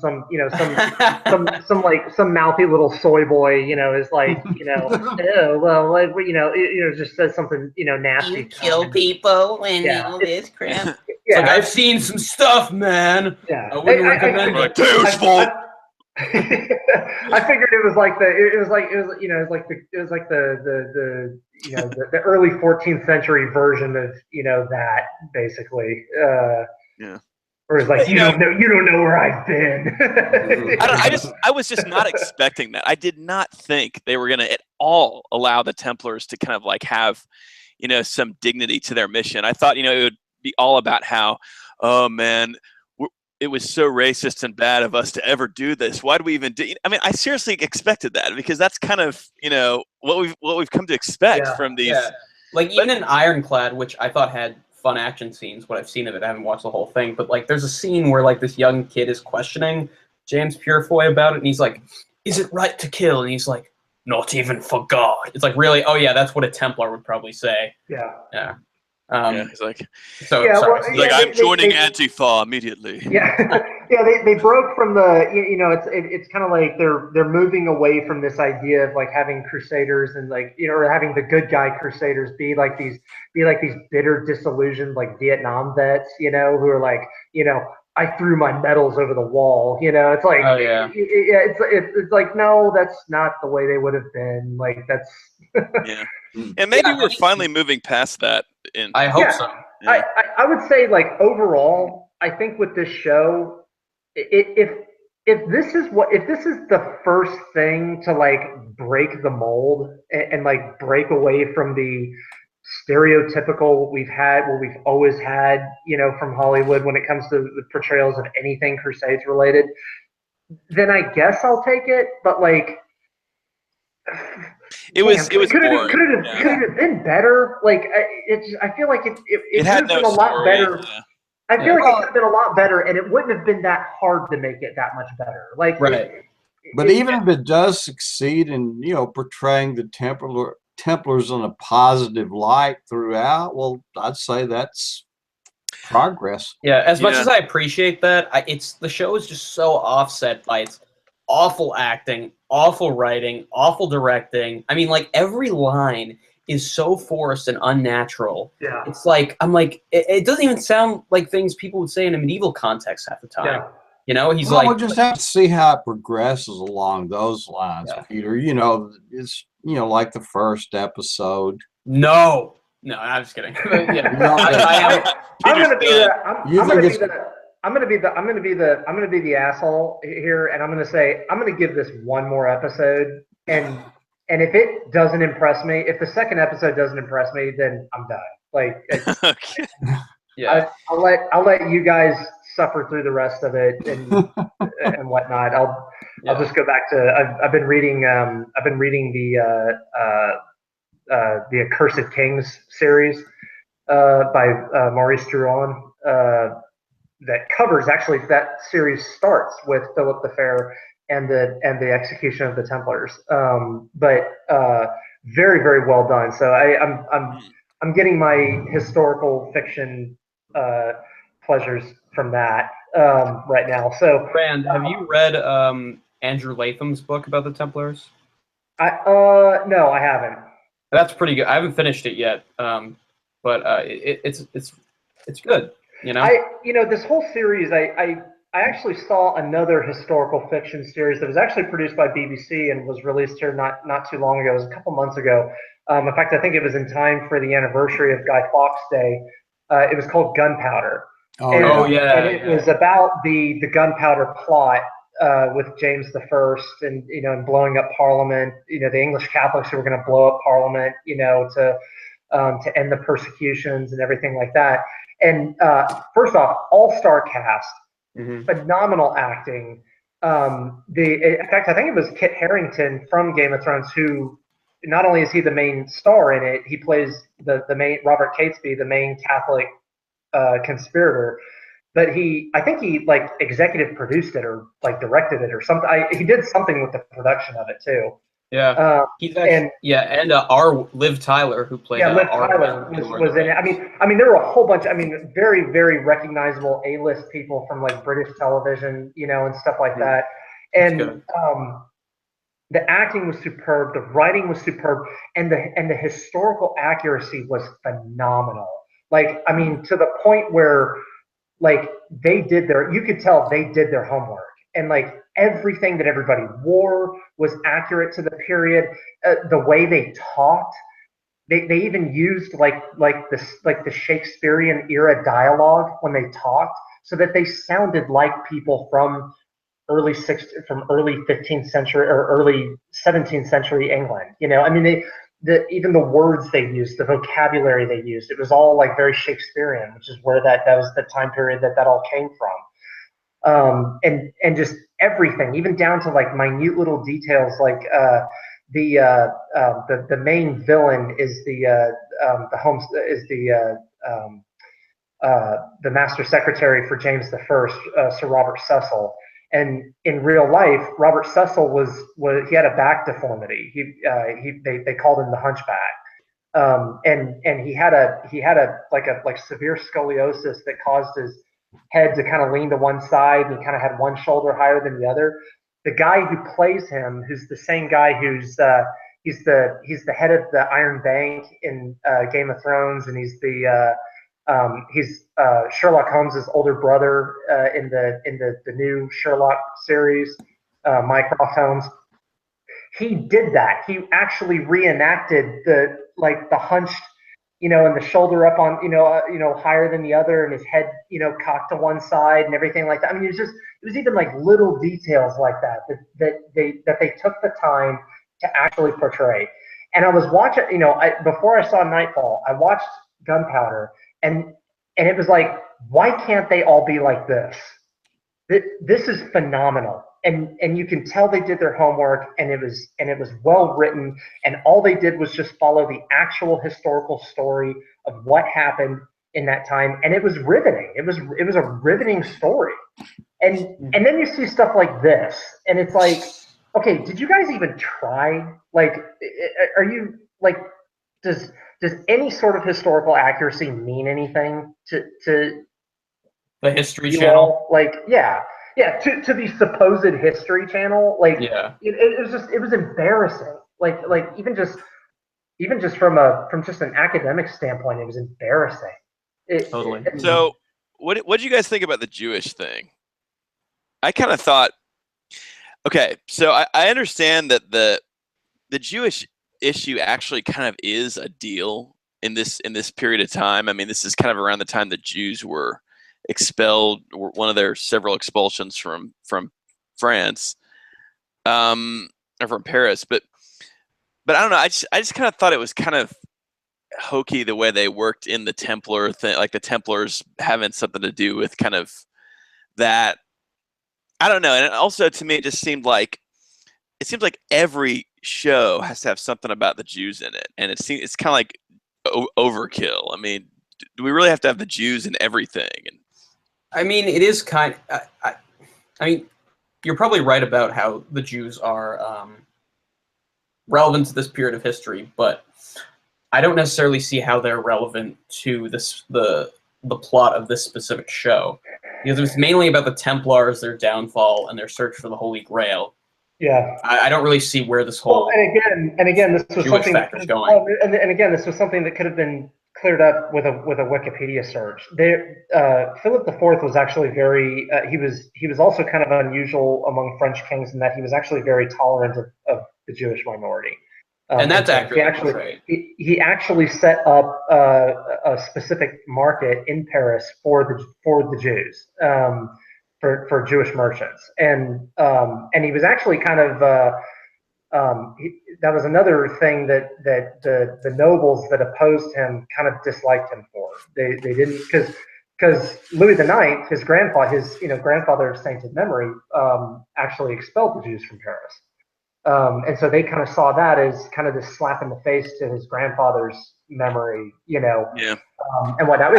S2: some mouthy little soy boy, is like, oh well, like, just says something, nasty.
S5: You kill people and all this crap.
S2: Yeah,
S4: I've seen some stuff, man.
S2: Yeah,
S4: I wouldn't recommend it.
S2: I figured it was like the early 14th century version of that, basically.
S1: Yeah.
S2: Or it's like you don't know where I've been.
S1: I was just not expecting that. I did not think they were going to at all allow the Templars to kind of like have some dignity to their mission. I thought it would be all about how, oh man, it was so racist and bad of us to ever do this. Why do we even do? I mean, I seriously expected that, because that's kind of what we've come to expect from these.
S4: Yeah. Like even in Ironclad, which I thought had fun action scenes. What I've seen of it, I haven't watched the whole thing, but like there's a scene where like this young kid is questioning James Purefoy about it, and he's like, "Is it right to kill?" And he's like, "Not even for God." It's like, really? Oh yeah, that's what a Templar would probably say.
S2: Yeah.
S4: Yeah.
S1: He's like,
S2: I'm
S1: joining Antifa immediately.
S2: Yeah, they broke from the it's kind of like they're moving away from this idea of like having Crusaders and like or having the good guy Crusaders be like these bitter, disillusioned like Vietnam vets who are like I threw my medals over the wall. It's like it's like, no, that's not the way they would have been. Like that's
S1: yeah. And maybe we're finally moving past that.
S4: I hope so.
S2: Yeah. I would say, like, overall, I think with this show, if this is the first thing to like break the mold and like break away from the stereotypical what we've always had, from Hollywood when it comes to the portrayals of anything Crusades related, then I guess I'll take it. But like,
S1: it was
S2: could
S1: boring.
S2: Could it have been better? Like, I feel like it
S1: had
S2: could have
S1: no
S2: been a lot
S1: story,
S2: better.
S1: yeah.
S2: I feel like it could have been a lot better, and it wouldn't have been that hard to make it that much better. Like,
S4: right.
S3: But even if it does succeed in portraying the Templars in a positive light throughout, well, I'd say that's progress.
S4: Yeah, as much as I appreciate that, the show is just so offset by its awful acting, awful writing, awful directing. I mean, like every line is so forced and unnatural.
S2: Yeah.
S4: It's like it doesn't even sound like things people would say in a medieval context half the time.
S2: Yeah.
S4: You know, he's
S3: Well,
S4: like,
S3: we'll just have to see how it progresses along those lines,
S4: Yeah.
S3: Peter. You know, it's like the first episode.
S4: no, I'm just kidding. Yeah,
S3: No,
S2: I'm gonna be
S1: Peter's
S2: the asshole here, and I'm gonna say I'm gonna give this one more episode, and if it doesn't impress me, if the second episode doesn't impress me, then I'm done. Like,
S1: Okay.
S4: yeah.
S2: I'll let you guys suffer through the rest of it and whatnot. I'll just go back to I've been reading the Accursed Kings series by Maurice Druon that covers, actually, that series starts with Philip the Fair and the execution of the Templars, but very, very well done. So I'm getting my historical fiction pleasures from that right now. So,
S4: Rand, have you read Andrew Latham's book about the Templars?
S2: no, I haven't.
S4: That's pretty good. I haven't finished it yet, but it's good. You know,
S2: This whole series, I actually saw another historical fiction series that was actually produced by BBC and was released here not too long ago. It was a couple months ago. In fact, I think it was in time for the anniversary of Guy Fawkes Day. It was called Gunpowder. And it was about the gunpowder plot with James I, and blowing up Parliament. The English Catholics who were going to blow up Parliament. To end the persecutions and everything like that. And first off, all-star cast, phenomenal acting. In fact, I think it was Kit Harington from Game of Thrones who, not only is he the main star in it, he plays the main Robert Catesby, the main Catholic conspirator. But I think he like executive produced it or like directed it or something. He did something with the production of it too.
S4: Yeah, he's actually, and Liv Tyler, who played
S2: Liv Tyler was in it. I mean, there were a whole bunch. Very, very recognizable A-list people from like British television, and stuff like that. And the acting was superb, the writing was superb, and the historical accuracy was phenomenal. Like, to the point where like you could tell they did their homework, and like everything that everybody wore was accurate to the period. The way they talked, they even used like the Shakespearean era dialogue when they talked, so that they sounded like people from early 15th century or early 17th century England. Even the words they used, the vocabulary they used, it was all like very Shakespearean, which is where that was the time period that all came from. And just everything, even down to like minute little details, like the main villain is the Master Secretary for James I, Sir Robert Cecil. And in real life, Robert Cecil he had a back deformity. They called him the Hunchback, and he had a severe scoliosis that caused his head to kind of lean to one side, and he kind of had one shoulder higher than the other. The guy who plays him, who's the same guy he's the head of the Iron Bank in Game of Thrones, and he's Sherlock Holmes's older brother in the new Sherlock series, Mycroft Holmes. He did that. He actually reenacted the hunched, and the shoulder up on, higher than the other, and his head, cocked to one side and everything like that. It was even like little details like that they took the time to actually portray. And I was watching, before I saw KnightFall, I watched Gunpowder, and it was like, why can't they all be like this? This is phenomenal. And you can tell they did their homework, and it was well written, and all they did was just follow the actual historical story of what happened in that time, and it was riveting. It was a riveting story. And then you see stuff like this, and it's like, okay, did you guys even try? Like, are you like, does any sort of historical accuracy mean anything to
S4: the History Channel?
S2: Like, yeah, to the supposed History Channel, like,
S4: yeah,
S2: it was embarrassing. Like even just even just from just an academic standpoint, it was embarrassing.
S4: Totally.
S1: So, what did you guys think about the Jewish thing? I kind of thought, okay, so I understand that the Jewish issue actually kind of is a deal in this period of time. I mean, this is kind of around the time the Jews were expelled, one of their several expulsions from France, or from Paris. But I don't know. I just kind of thought it was kind of hokey the way they worked in the Templar thing, like the Templars having something to do with kind of that. I don't know. And also to me, it seems like every show has to have something about the Jews in it, and it's kind of like overkill. I mean, do we really have to have the Jews in everything? And
S4: I mean, it is kind. I mean, you're probably right about how the Jews are relevant to this period of history, but I don't necessarily see how they're relevant to the plot of this specific show, because it's mainly about the Templars, their downfall, and their search for the Holy Grail.
S2: Yeah,
S4: I don't really see where this whole
S2: and again, this was
S4: Jewish
S2: something
S4: factor's going.
S2: and again, this was something that could have been cleared up with a Wikipedia search. Philip IV was actually very he was also kind of unusual among French kings in that he was actually very tolerant of the Jewish minority.
S4: And that's accurate.
S2: He actually set up a specific market in Paris for the Jews, for Jewish merchants, and he was actually kind of that was another thing that the nobles that opposed him kind of disliked him for. They didn't, because Louis IX, his grandfather of sainted memory, actually expelled the Jews from Paris. And so they kind of saw that as kind of this slap in the face to his grandfather's memory,
S1: Yeah.
S2: And whatnot.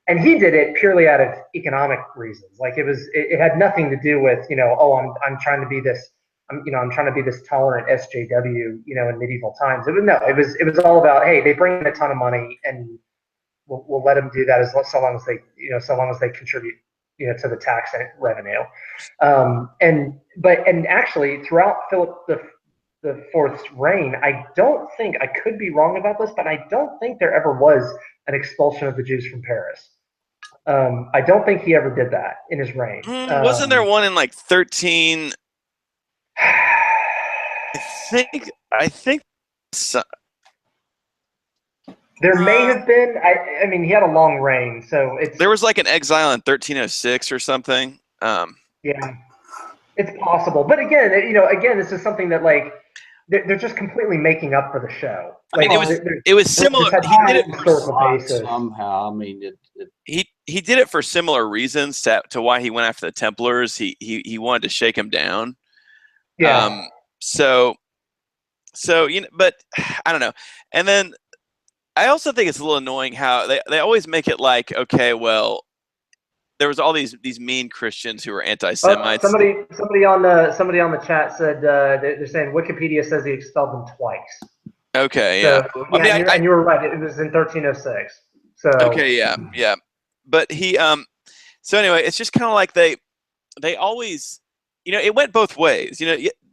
S2: And he did it purely out of economic reasons. Like it had nothing to do with, I'm trying to be this, I'm trying to be this tolerant SJW, in medieval times. It was all about, hey, they bring in a ton of money, and we'll let them do that so long as they contribute, to the tax revenue. And actually, throughout Philip the Fourth's reign, I could be wrong about this, but I don't think there ever was an expulsion of the Jews from Paris. I don't think he ever did that in his reign.
S1: Wasn't there one in like 13? I think so.
S2: There may have been. I mean, he had a long reign, so
S1: there was like an exile in 1306 or something.
S2: Yeah, it's possible. But again, this is something that like they're just completely making up for the show. Like,
S1: I mean, it was similar. He did it
S3: for somehow. I mean,
S1: he did it for similar reasons to why he went after the Templars. He wanted to shake him down.
S2: Yeah.
S1: So but I don't know. And then I also think it's a little annoying how they always make it like, okay, well, there was all these mean Christians who were anti-Semites.
S2: Somebody on the chat said they're saying Wikipedia says he expelled them twice.
S1: Okay, yeah.
S2: So, and you were right. It was in 1306. So
S1: okay, yeah. But he so anyway, it's just kind of like they always, it went both ways.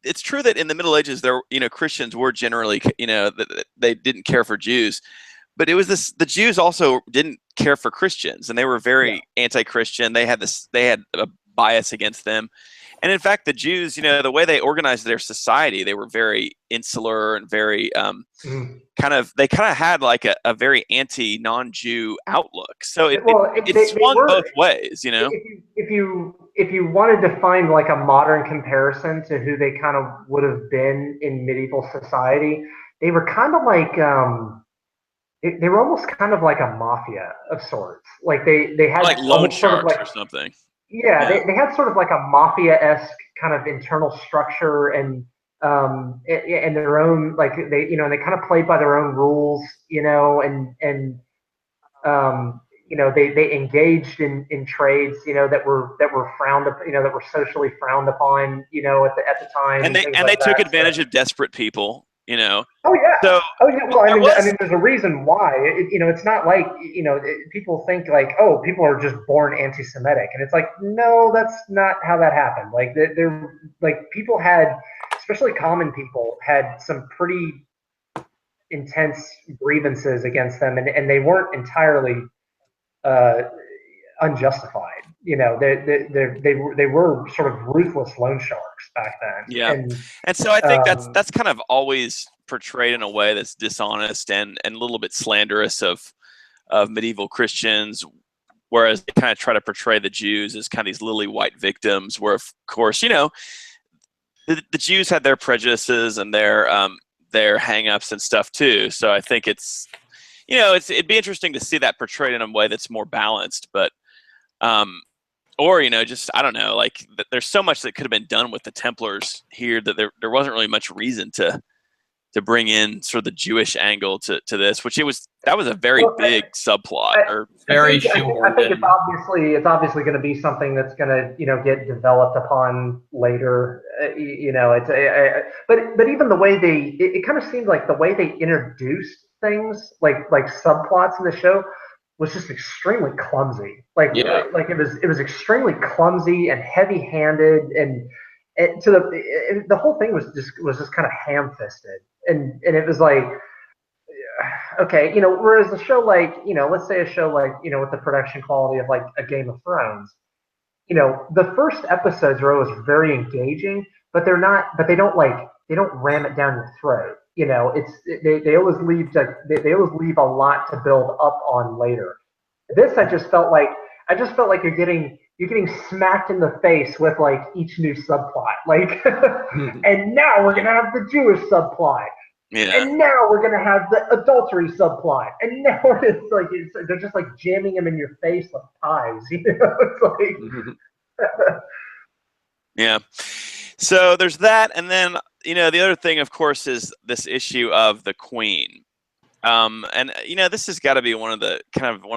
S1: It's true that in the Middle Ages there, Christians were generally, they didn't care for Jews. But it was the Jews also didn't care for Christians, and they were very anti-Christian. They had a bias against them. And in fact, the Jews, the way they organized their society, they were very insular and very kind of had like a very anti-non-Jew outlook. So it swung both ways,
S2: If you wanted to find like a modern comparison to who they kind of would have been in medieval society, they were kind of like they were almost kind of like a mafia of sorts. Like they had
S1: like loan sharks or something.
S2: Yeah, they had sort of like a mafia-esque kind of internal structure and their own, like they kind of played by their own rules, and they engaged in trades, that were frowned upon, that were socially frowned upon, at the time.
S1: And they took advantage of desperate people.
S2: Oh yeah.
S1: So,
S2: well, I mean, there's a reason why. It's not like people think like, oh, people are just born anti-Semitic, and it's like, no, that's not how that happened. Like they're like people had, especially common people, had some pretty intense grievances against them, and they weren't entirely unjustified. You know, they were sort of ruthless loan sharks back then.
S1: Yeah, and so I think that's kind of always portrayed in a way that's dishonest and a little bit slanderous of medieval Christians, whereas they kind of try to portray the Jews as kind of these lily white victims, where of course, you know, the Jews had their prejudices and their hang-ups and stuff too. So I think it's, you know, it'd be interesting to see that portrayed in a way that's more balanced, but or, you know, just, I don't know, like there's so much that could have been done with the Templars here that there wasn't really much reason to bring in sort of the Jewish angle to this, which that was a very big subplot, or
S4: very
S2: I think it's obviously going to be something that's going to, you know, get developed upon later. You know, but even the way it kind of seemed like the way they introduced things, like subplots in the show, was just extremely clumsy. Like it was extremely clumsy and heavy-handed, and the whole thing was just kind of ham-fisted, and it was like, okay, you know, whereas a show like, you know, let's say a show like, you know, with the production quality of like a Game of Thrones, you know, the first episodes are always very engaging, but they don't ram it down your throat. You know, they always leave they always leave a lot to build up on later. This I just felt like you're getting smacked in the face with like each new subplot. Like, and now we're gonna have the Jewish subplot. Yeah. And now we're gonna have the adultery subplot. And now they're just like jamming them in your face like pies. You know, it's like
S1: yeah. So there's that, and then, you know, the other thing, of course, is this issue of the Queen. And, you know, this has got to be one of the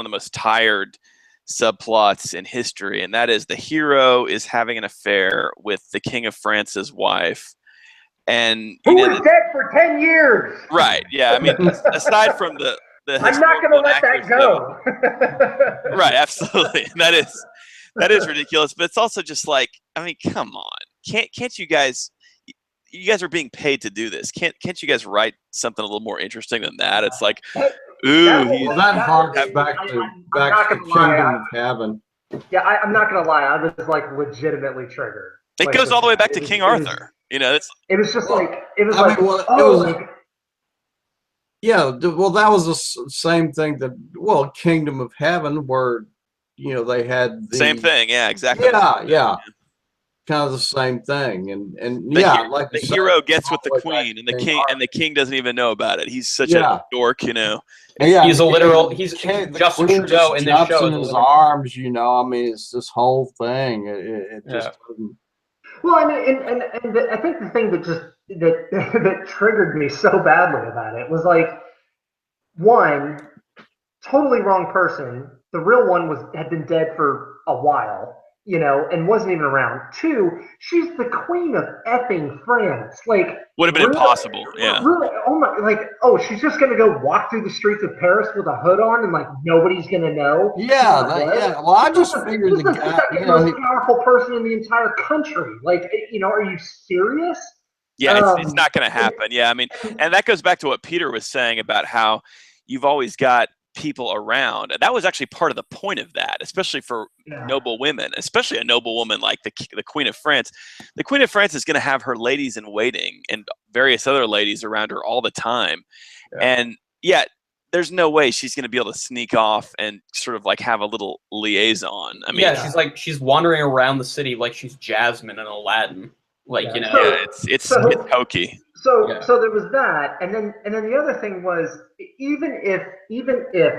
S1: most tired subplots in history, and that is the hero is having an affair with the King of France's wife. And
S2: who was dead for 10 years.
S1: Right, yeah. I mean, aside from the
S2: I'm not going to let that go.
S1: Right, absolutely. That is ridiculous, but it's also just like, I mean, come on. Can't you guys are being paid to do this. Can't you guys write something a little more interesting than that? It's like, ooh,
S3: that harks back to Kingdom of Heaven.
S2: Yeah, I'm not gonna lie, I was like legitimately triggered.
S1: It goes all the way back to King Arthur. You know,
S2: it was just like
S3: yeah. Well, that was the same thing that Kingdom of Heaven, where, you know, they had the
S1: same thing. Yeah, exactly.
S3: Yeah. Kind of the same thing, and
S1: like the hero gets with the Queen, and the king doesn't even know about it. He's such a dork, you know.
S4: He's a literal. He's Justin Trudeau in this show.
S3: In his arms, you know. I mean, it's this whole thing. It just doesn't.
S2: Well, I mean, and I think the thing that triggered me so badly about it was like, one, totally wrong person. The real one had been dead for a while, you know, and wasn't even around. Two, she's the Queen of effing France. Like,
S1: would have been impossible. Yeah.
S2: Really? Oh my! Like, she's just gonna go walk through the streets of Paris with a hood on, and like nobody's gonna know.
S3: Yeah. Well, I just figured the guy,
S2: the most powerful person in the entire country. Like, you know, are you serious?
S1: Yeah, it's not gonna happen. Yeah, I mean, and that goes back to what Peter was saying about how you've always got people around, and that was actually part of the point of that, especially for noble women, especially a noble woman like the Queen of France. The Queen of France is going to have her ladies in waiting and various other ladies around her all the time, and yet there's no way she's going to be able to sneak off and sort of like have a little liaison. I mean,
S4: she's wandering around the city like she's Jasmine in Aladdin, like you know.
S1: It's hokey.
S2: So there was that, and then the other thing was, even if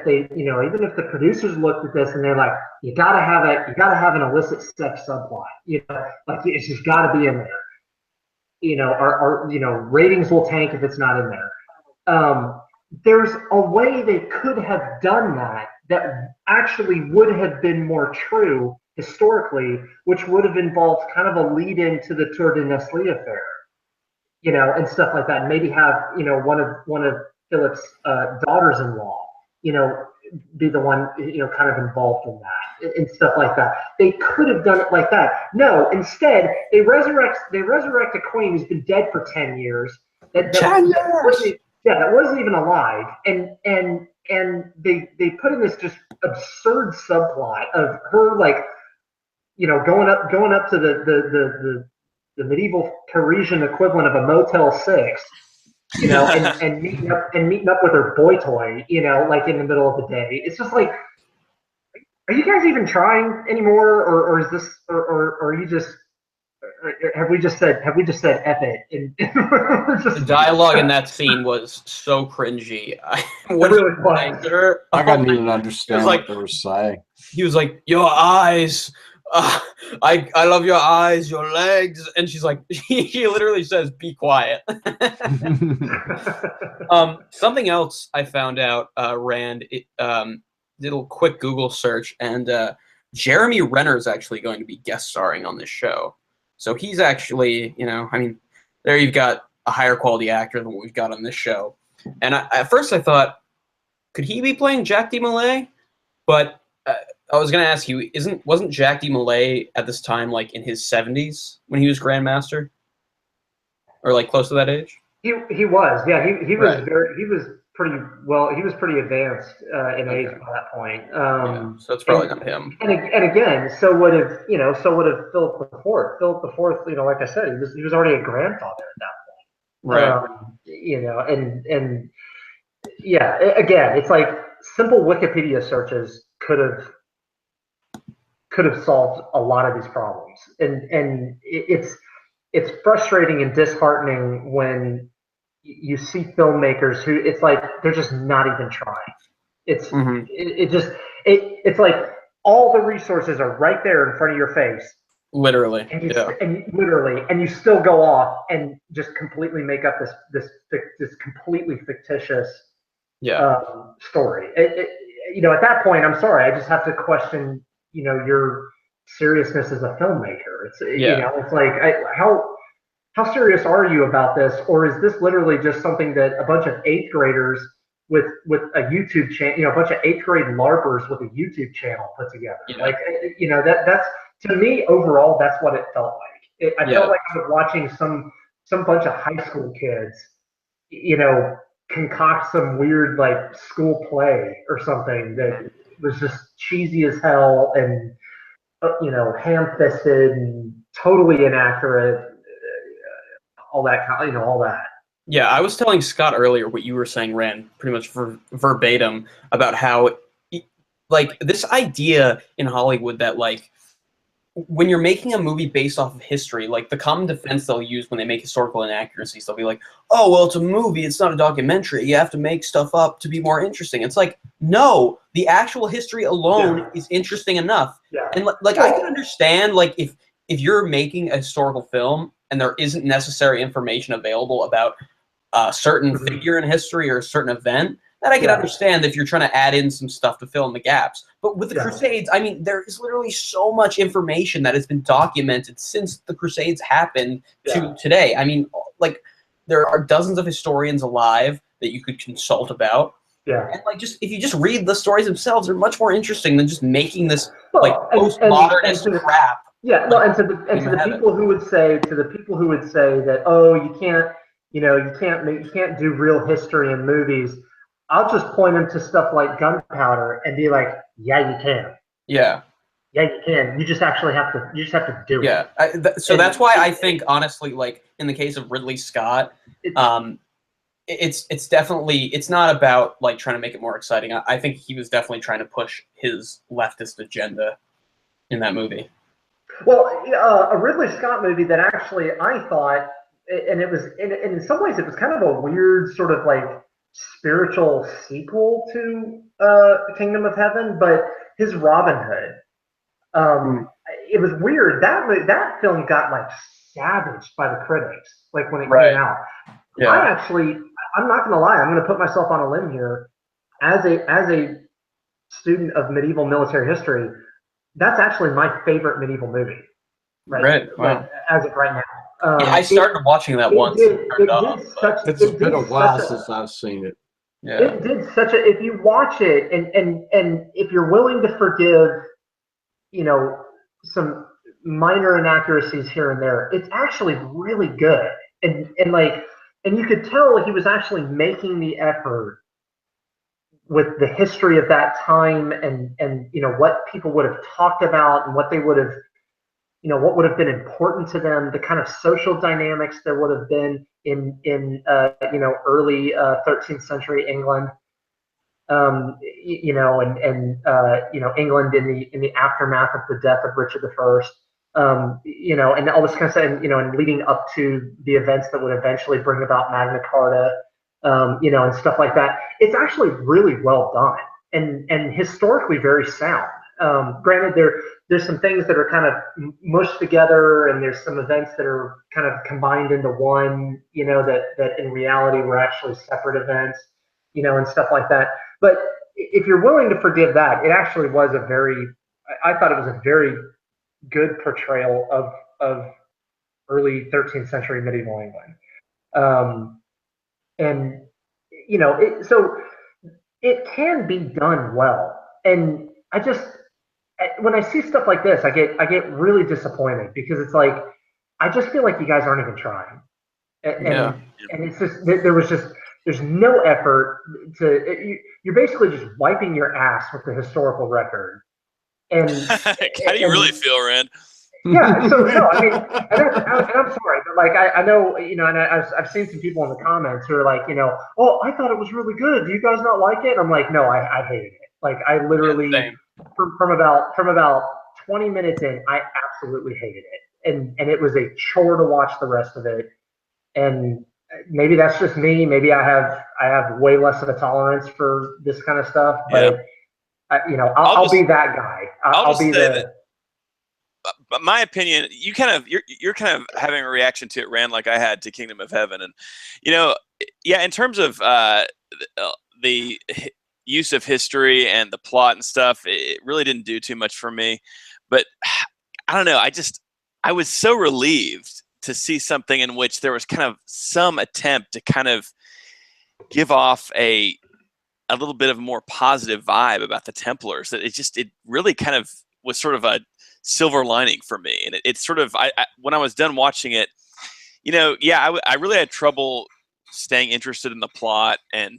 S2: they, you know, even if the producers looked at this and they're like, you gotta have an illicit sex subplot, you know, like it's just gotta be in there, you know, or you know, ratings will tank if it's not in there. There's a way they could have done that actually would have been more true historically, which would have involved kind of a lead into the Tour de Nestlé affair. You know, and stuff like that. And maybe have, you know, one of Philip's daughters-in-law, you know, be the one, you know, kind of involved in that and stuff like that. They could have done it like that. No, instead they resurrect a queen who's been dead for 10 years. Yeah, that wasn't even alive, and they put in this just absurd subplot of her like, going up to the medieval Parisian equivalent of a Motel 6, and meeting up with her boy toy, like in the middle of the day. It's just like, are you guys even trying anymore, or is this, or are you just, have we just said F it? And
S4: The dialogue in that scene was so cringy. When
S2: really
S4: he
S2: was.
S4: thanked her,
S3: I couldn't even understand
S4: like-
S3: what they were saying.
S4: he was like, "Your eyes, I love your eyes, your legs," and she's like, he literally says, "Be quiet." Something else I found out, Rand, did a quick Google search, and Jeremy Renner is actually going to be guest starring on this show. So he's actually, I mean, there you've got a higher quality actor than what we've got on this show. And at first I thought, could he be playing Jack DeMolay? But I was going to ask you, wasn't Jack DeMolay at this time like in his 70s when he was Grandmaster? Or like close to that age?
S2: He was, yeah. He was
S4: Right.
S2: he was pretty advanced in age by that point.
S4: Yeah, so it's probably not him.
S2: And again, so would have Philip the Fourth. Philip the Fourth, like I said, he was already a grandfather at that point.
S4: Right.
S2: And yeah, again, it's like simple Wikipedia searches could have solved a lot of these problems. And it's frustrating and disheartening when you see filmmakers who, it's like they're just not even trying. It's it's like all the resources are right there in front of your face,
S4: Literally.
S2: and you still go off and just completely make up this completely fictitious story. At that point, I'm sorry, I just have to question your seriousness as a filmmaker. It's it's like, how serious are you about this, or is this literally just something that a bunch of 8th graders with a YouTube channel, a bunch of 8th grade LARPers with a YouTube channel put together? Like, that's, to me, overall, that's what it felt like. I felt like I was watching some bunch of high school kids, concoct some weird like school play or something that was just cheesy as hell and ham-fisted and totally inaccurate. All that, all that.
S4: Yeah, I was telling Scott earlier what you were saying, Rand, pretty much verbatim, about how, like, this idea in Hollywood that, like, when you're making a movie based off of history, like, the common defense they'll use when they make historical inaccuracies, they'll be like, oh, well, it's a movie, it's not a documentary, you have to make stuff up to be more interesting. It's like, no, the actual history alone is interesting enough.
S2: Yeah.
S4: And, like, I can understand, like, if you're making a historical film and there isn't necessary information available about a certain figure in history or a certain event, that I can understand if you're trying to add in some stuff to fill in the gaps. But with the Crusades, I mean, there is literally so much information that has been documented since the Crusades happened to today. I mean, like, there are dozens of historians alive that you could consult about.
S2: Yeah.
S4: And, like, if you just read the stories themselves, they're much more interesting than just making this, like, postmodernist crap.
S2: Yeah, well, and to the people who would say that, oh, you can't do real history in movies, I'll just point them to stuff like Gunpowder and be like, yeah, you can.
S4: Yeah.
S2: Yeah, you can. You just actually have to do it.
S4: Yeah. So that's why I think, honestly, like, in the case of Ridley Scott, it's definitely, it's not about, like, trying to make it more exciting. I think he was definitely trying to push his leftist agenda in that movie.
S2: Well, a Ridley Scott movie that actually I thought, and it was, and in some ways it was kind of a weird sort of like spiritual sequel to Kingdom of Heaven, but his Robin Hood. It was weird. That film got like savaged by the critics, like when it came out. Yeah. I'm not gonna lie, I'm gonna put myself on a limb here. As a student of medieval military history, that's actually my favorite medieval movie.
S4: Right. Wow.
S2: As of right now.
S4: I started watching that once.
S3: It's been a while since I've seen it.
S2: Yeah. It did such a, if you watch it and if you're willing to forgive, some minor inaccuracies here and there, it's actually really good. And you could tell he was actually making the effort with the history of that time and you know what people would have talked about and what they would have, you know, what would have been important to them, the kind of social dynamics there would have been in you know, early 13th century England, you know, and you know, England in the aftermath of the death of Richard I, you know, and all this kind of stuff, and, you know, and leading up to the events that would eventually bring about Magna Carta, you know, and stuff like that. It's actually really well done and historically very sound. Granted, there's some things that are kind of mushed together, and there's some events that are kind of combined into one, you know, that in reality were actually separate events, you know, and stuff like that. But if you're willing to forgive that, it actually was I thought it was a very good portrayal of early 13th century medieval England. And, you know, so it can be done well. And when I see stuff like this, I get really disappointed, because it's like, I just feel like you guys aren't even trying. And it's just, there's no effort you're basically just wiping your ass with the historical record. And
S1: how do you really feel, Rand?
S2: Yeah, so no, I mean, and I'm sorry, but like I know, you know, and I've seen some people in the comments who are like, you know, oh, I thought it was really good. Do you guys not like it? And I'm like, no, I hated it. Like I literally from about 20 minutes in, I absolutely hated it, and it was a chore to watch the rest of it. And maybe that's just me. Maybe I have way less of a tolerance for this kind of stuff. But you know, I'll be that guy. I'll be the.
S1: But my opinion, you're kind of having a reaction to it, Rand, like I had to Kingdom of Heaven, and you know, yeah, in terms of the use of history and the plot and stuff, it really didn't do too much for me. But I don't know, I was so relieved to see something in which there was kind of some attempt to kind of give off a little bit of a more positive vibe about the Templars. That it really kind of was sort of a silver lining for me. And it's sort of, when I was done watching it, you know, yeah, I really had trouble staying interested in the plot and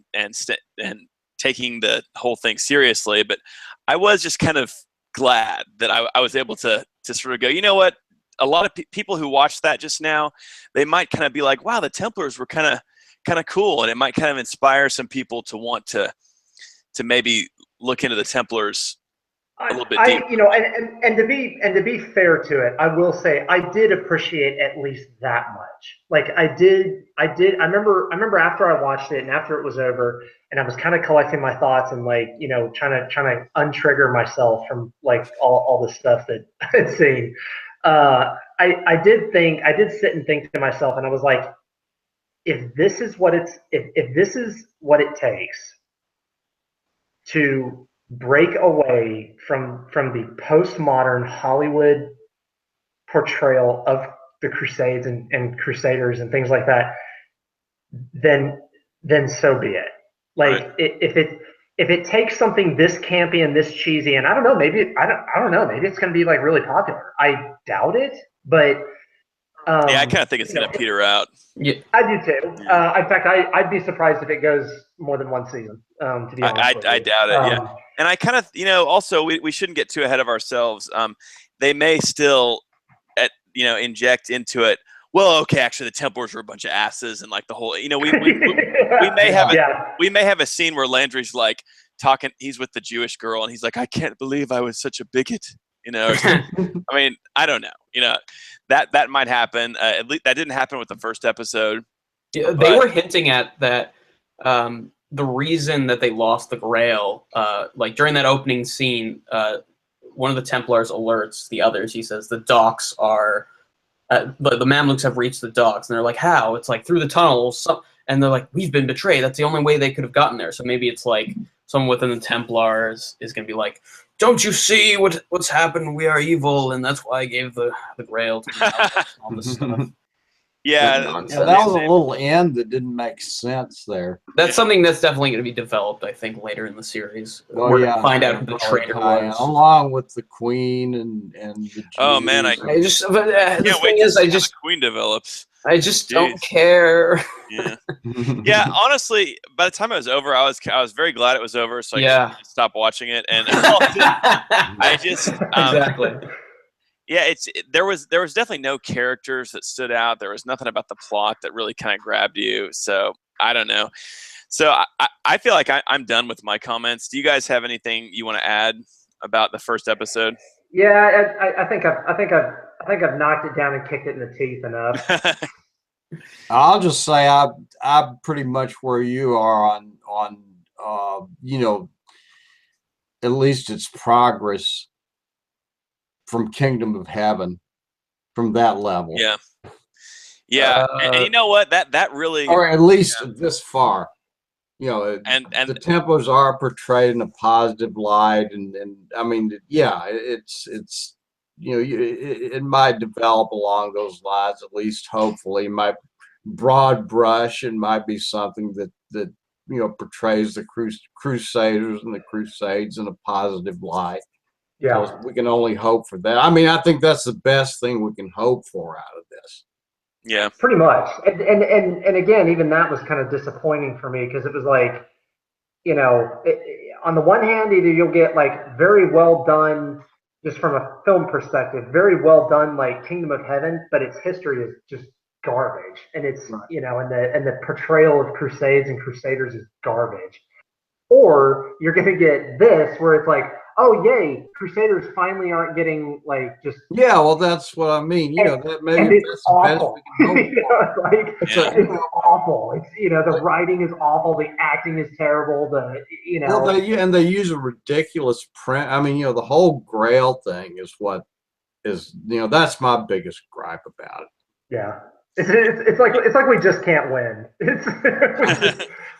S1: taking the whole thing seriously. But I was just kind of glad that I was able to sort of go, you know what, a lot of people who watched that just now, they might kind of be like, wow, the Templars were kind of cool. And it might kind of inspire some people to want to maybe look into the Templars a little bit deeper.
S2: You know, and to be fair to it, I will say I did appreciate at least that much. Like I remember after I watched it and after it was over, and I was kind of collecting my thoughts and, like, you know, trying to untrigger myself from like all the stuff that I had seen. I did sit and think to myself, and I was like, if this is what it takes to break away from the postmodern Hollywood portrayal of the Crusades and Crusaders and things like that, then so be it. Like, right. If it takes something this campy and this cheesy, and I don't know, maybe it's going to be like really popular. I doubt it, but
S1: yeah, I kind of think it's going to peter out.
S2: Yeah, I do too. In fact, I'd be surprised if it goes more than one season. To be honest with you.
S1: I doubt it. Yeah, and I kind of, you know, also we shouldn't get too ahead of ourselves. They may still, inject into it. Well, okay, actually, the Templars were a bunch of asses, and like the whole, you know, we may have a scene where Landry's like talking. He's with the Jewish girl, and he's like, "I can't believe I was such a bigot." You know, I mean, I don't know. You know, that might happen. At least that didn't happen with the first episode.
S4: Yeah, they were hinting at that. The reason that they lost the Grail, like during that opening scene, one of the Templars alerts the others. He says the docks are. The Mamluks have reached the docks, and they're like, how? It's like through the tunnels. And they're like, we've been betrayed. That's the only way they could have gotten there. So maybe it's like someone within the Templars is going to be like, don't you see what's happened? We are evil, and that's why I gave the Grail to the Mamluks and all this stuff.
S1: Yeah,
S4: Nonsense.
S3: Yeah, that was a little end that didn't make sense there.
S4: That's something that's definitely going to be developed, I think, later in the series.
S3: Oh,
S4: We're
S3: yeah,
S4: going to find out who the
S3: probably
S4: traitor
S3: tie in,
S4: was.
S3: along with the Queen and the Jews.
S1: Oh, man,
S4: I just, but, the
S1: can't wait
S4: thing
S1: to
S4: is,
S1: see how the Queen develops.
S4: I just don't
S1: Jeez.
S4: care.
S1: Yeah. Yeah, honestly, by the time it was over, I was very glad it was over, so I could stop watching it. And I just
S4: Exactly.
S1: yeah, there was definitely no characters that stood out. There was nothing about the plot that really kind of grabbed you. So I don't know. So I feel like I'm done with my comments. Do you guys have anything you want to add about the first episode?
S2: Yeah, I think I've knocked it down and kicked it in the teeth enough.
S3: I'll just say I'm pretty much where you are on you know, at least its progress from Kingdom of Heaven, from that level.
S1: Yeah. Yeah, and you know what? That really,
S3: or at least this far. You know,
S1: and
S3: the Templars are portrayed in a positive light, and I mean, yeah, it's you know, it might develop along those lines, at least hopefully. My broad brush, it might be something that you know, portrays the Crusaders and the Crusades in a positive light.
S2: Yeah,
S3: So we can only hope for that. I mean, I think that's the best thing we can hope for out of this.
S1: yeah,
S2: pretty much. And again, even that was kind of disappointing for me because it was like, you know, on the one hand, either you'll get like very well done, just from a film perspective, very well done, like Kingdom of Heaven, but its history is just garbage, and it's
S3: Right.
S2: you know, and the portrayal of Crusades and Crusaders is garbage. Or you're going to get this where it's like, oh yay, Crusaders finally aren't getting like just
S3: Yeah, well, that's what I mean. You know, that maybe
S2: and it's
S3: that's the best
S2: awful.
S3: we can hope
S2: You know, it's like
S1: Yeah.
S2: it's awful. It's you know, the writing is awful, the acting is terrible. The you know,
S3: Well, they use a ridiculous print. I mean, you know, the whole Grail thing is what is, you know, that's my biggest gripe about it.
S2: yeah. It's like we just can't win. It's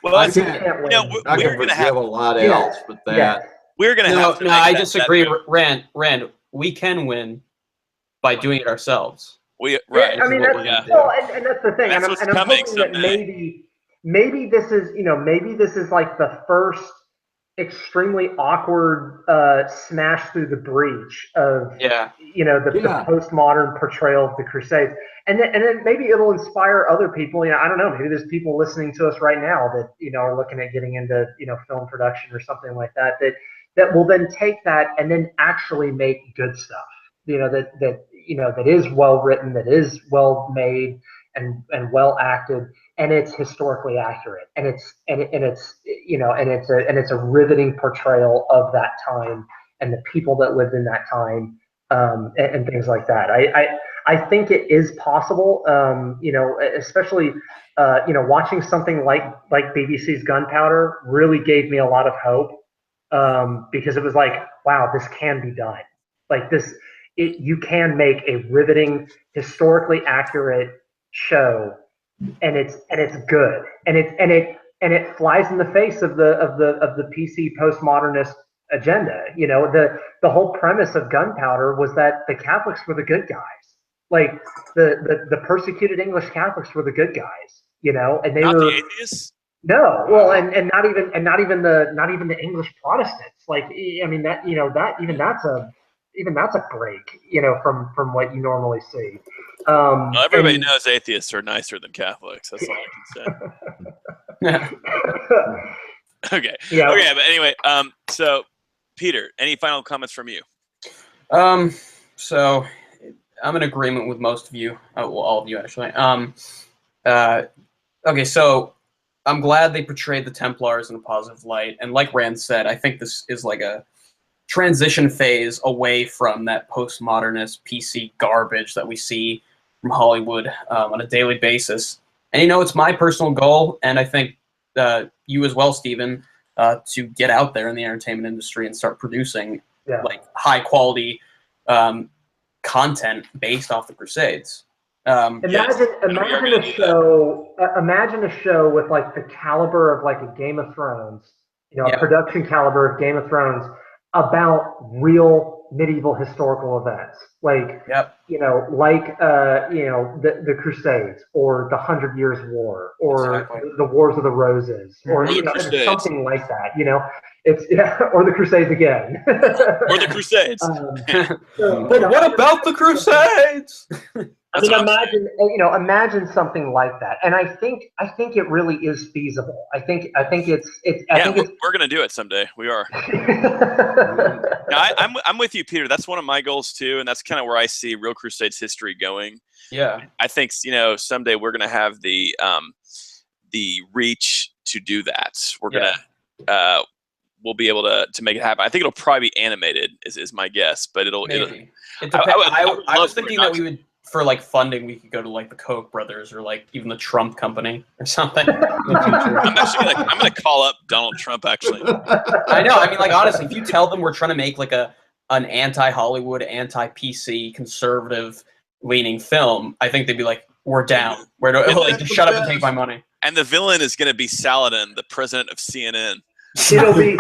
S1: well,
S3: I
S1: it's,
S2: we
S3: can't,
S2: can't win.
S1: you know,
S3: I
S1: we're
S3: can
S1: gonna
S3: forgive
S1: have
S3: a lot
S2: Yes,
S3: else, but that.
S2: yes.
S1: we're gonna
S4: No,
S1: have to
S4: no,
S1: make
S4: I
S1: that
S4: disagree.
S1: move.
S4: Rand, we can win by doing it ourselves.
S1: Right.
S2: Yeah, I mean,
S4: This is what
S2: that's,
S4: we're gonna do.
S2: well, and that's the thing.
S1: That's
S2: And
S1: what's
S2: I'm
S1: coming
S2: hoping that
S1: someday.
S2: maybe this is, you know, maybe this is like the first extremely awkward smash through the breach of,
S4: Yeah.
S2: you know, the
S3: Yeah.
S2: postmodern portrayal of the Crusades. And then maybe it'll inspire other people. You know, I don't know. Maybe there's people listening to us right now that, you know, are looking at getting into, you know, film production or something like that, that will then take that and then actually make good stuff. You know, that you know, that is well written, that is well made and well acted, and it's historically accurate, and it's you know, and it's a riveting portrayal of that time and the people that lived in that time, and things like that. I think it is possible, you know, especially you know, watching something like BBC's Gunpowder really gave me a lot of hope, because it was like, wow, this can be done. Like this, you can make a riveting, historically accurate show, and it's good, and it flies in the face of the PC postmodernist agenda. You know, the whole premise of Gunpowder was that the Catholics were the good guys, like the persecuted English Catholics were the good guys. You know, and they
S1: Not
S2: were
S1: the atheists.
S2: no, well, and not even the English Protestants. Like, I mean, that, you know, that even that's a break, you know, from what you normally see.
S1: Well, everybody
S2: And
S1: knows atheists are nicer than Catholics. That's all I can say. Okay.
S2: yeah,
S1: Okay, but anyway, so Peter, any final comments from you?
S4: So I'm in agreement with most of you. Well, all of you actually. Okay, so I'm glad they portrayed the Templars in a positive light, and like Rand said, I think this is like a transition phase away from that postmodernist PC garbage that we see from Hollywood on a daily basis. And you know, it's my personal goal, and I think you as well, Stephen, to get out there in the entertainment industry and start producing
S2: yeah.
S4: like high quality content based off the Crusades.
S2: Imagine a show with like the caliber of like a Game of Thrones, you know, a production caliber of Game of Thrones about real medieval historical events, like
S4: Yep.
S2: the Crusades or the 100 Years' War or
S4: Exactly.
S2: the Wars of the Roses or
S1: Or the Crusades.
S2: something like that. It's or the Crusades again.
S1: Or the Crusades.
S4: But what about the Crusades?
S2: I mean, imagine something like that, and I think it really is feasible. I think
S1: we're gonna do it someday. We are. I'm with you, Peter. That's one of my goals too, and that's kind of where I see Real Crusades history going.
S4: Yeah,
S1: I think someday we're gonna have the reach to do that. We're gonna we'll be able to make it happen. I think it'll probably be animated, is my guess, but it'll.
S4: Maybe. It depends. I was thinking that we would. For like funding, we could go to like the Koch brothers or like even the Trump company or something.
S1: I'm gonna call up Donald Trump actually.
S4: I know. I mean, like honestly, if you tell them we're trying to make like an anti-Hollywood, anti-PC, conservative leaning film, I think they'd be like, "We're down. Just shut up and take my money."
S1: And the villain is gonna be Saladin, the president of CNN.
S2: It'll be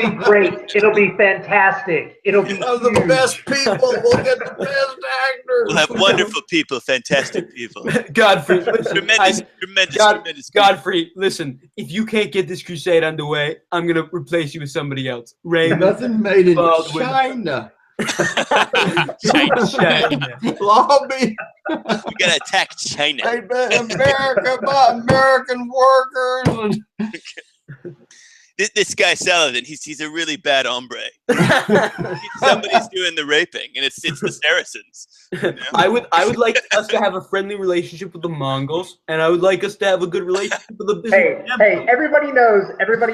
S2: great. It'll be fantastic. It'll be
S3: the best people. We'll get the best actors.
S1: We'll have wonderful people, fantastic people.
S4: Godfrey, listen,
S1: tremendous.
S4: Godfrey, listen. If you can't get this crusade underway, I'm gonna replace you with somebody else. Raymond,
S3: nothing made in
S4: Baldwin.
S3: China.
S4: China.
S3: Lobby.
S1: We're gonna attack China.
S3: American workers.
S1: This guy Saladin, he's a really bad hombre. Somebody's doing the raping, and it's the Saracens.
S4: I would like us to have a friendly relationship with the Mongols, and I would like us to have a good relationship with the Byzantine Empire.
S2: Hey, everybody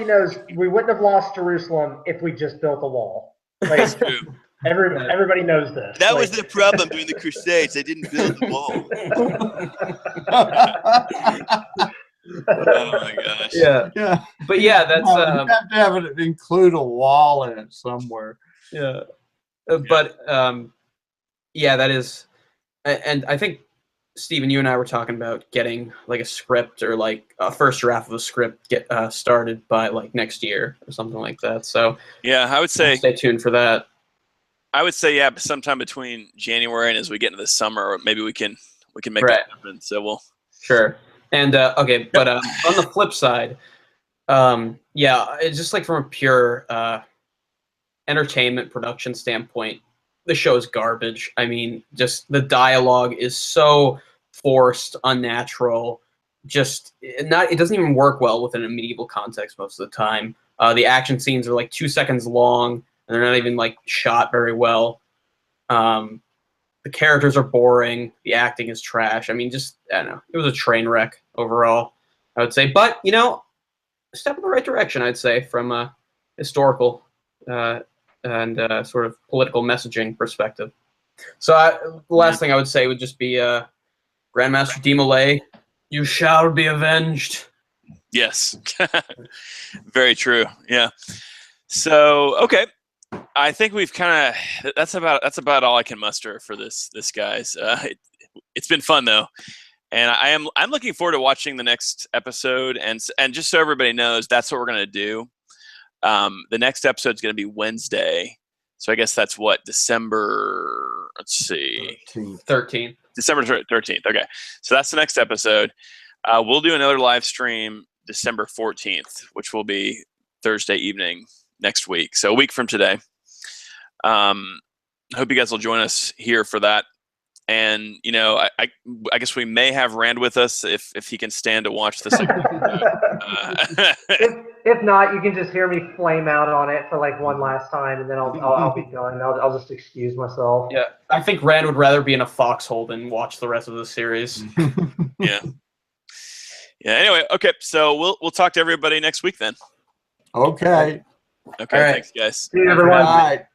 S2: knows we wouldn't have lost Jerusalem if we just built a wall.
S1: That's true.
S2: Everybody knows this.
S1: That was the problem during the Crusades. They didn't build the wall. Oh my gosh.
S3: Yeah.
S4: But yeah, that's
S3: you have to have it include a wall in it somewhere.
S4: Yeah. But yeah, that is, and I think Stephen, you and I were talking about getting like a script or like a first draft of a script get started by like next year or something like that. So
S1: yeah, I would say
S4: stay tuned for that.
S1: I would say sometime between January and as we get into the summer, maybe we can make
S4: Right.
S1: that happen. So we'll
S4: Sure. And okay, but on the flip side, yeah, it's just like from a pure entertainment production standpoint, the show is garbage. I mean, just the dialogue is so forced, unnatural. It doesn't even work well within a medieval context most of the time. The action scenes are like 2 seconds long, and they're not even like shot very well. The characters are boring. The acting is trash. I mean, I don't know. It was a train wreck overall, I would say. But, a step in the right direction, I'd say, from a historical and sort of political messaging perspective. So the last thing I would say would just be Grandmaster D. Malay, you shall be avenged.
S1: Yes. Very true. Yeah. So, okay. I think we've kind of that's about all I can muster for this guys. It's been fun though, and I'm looking forward to watching the next episode. And just so everybody knows, that's what we're gonna do. The next episode is gonna be Wednesday, so I guess that's what December. Let's see,
S4: 13th.
S1: December 13th. Okay, so that's the next episode. We'll do another live stream December 14th, which will be Thursday evening next week, so a week from today. I hope you guys will join us here for that. And I guess we may have Rand with us if he can stand to watch this.
S2: If not, you can just hear me flame out on it for like one last time, and then I'll be done. I'll just excuse myself.
S4: Yeah, I think Rand would rather be in a foxhole than watch the rest of the series.
S1: Yeah. Anyway, okay. So we'll talk to everybody next week then.
S3: Okay.
S1: Okay.
S4: All right.
S1: Thanks, guys.
S2: See you, everyone.
S3: Bye.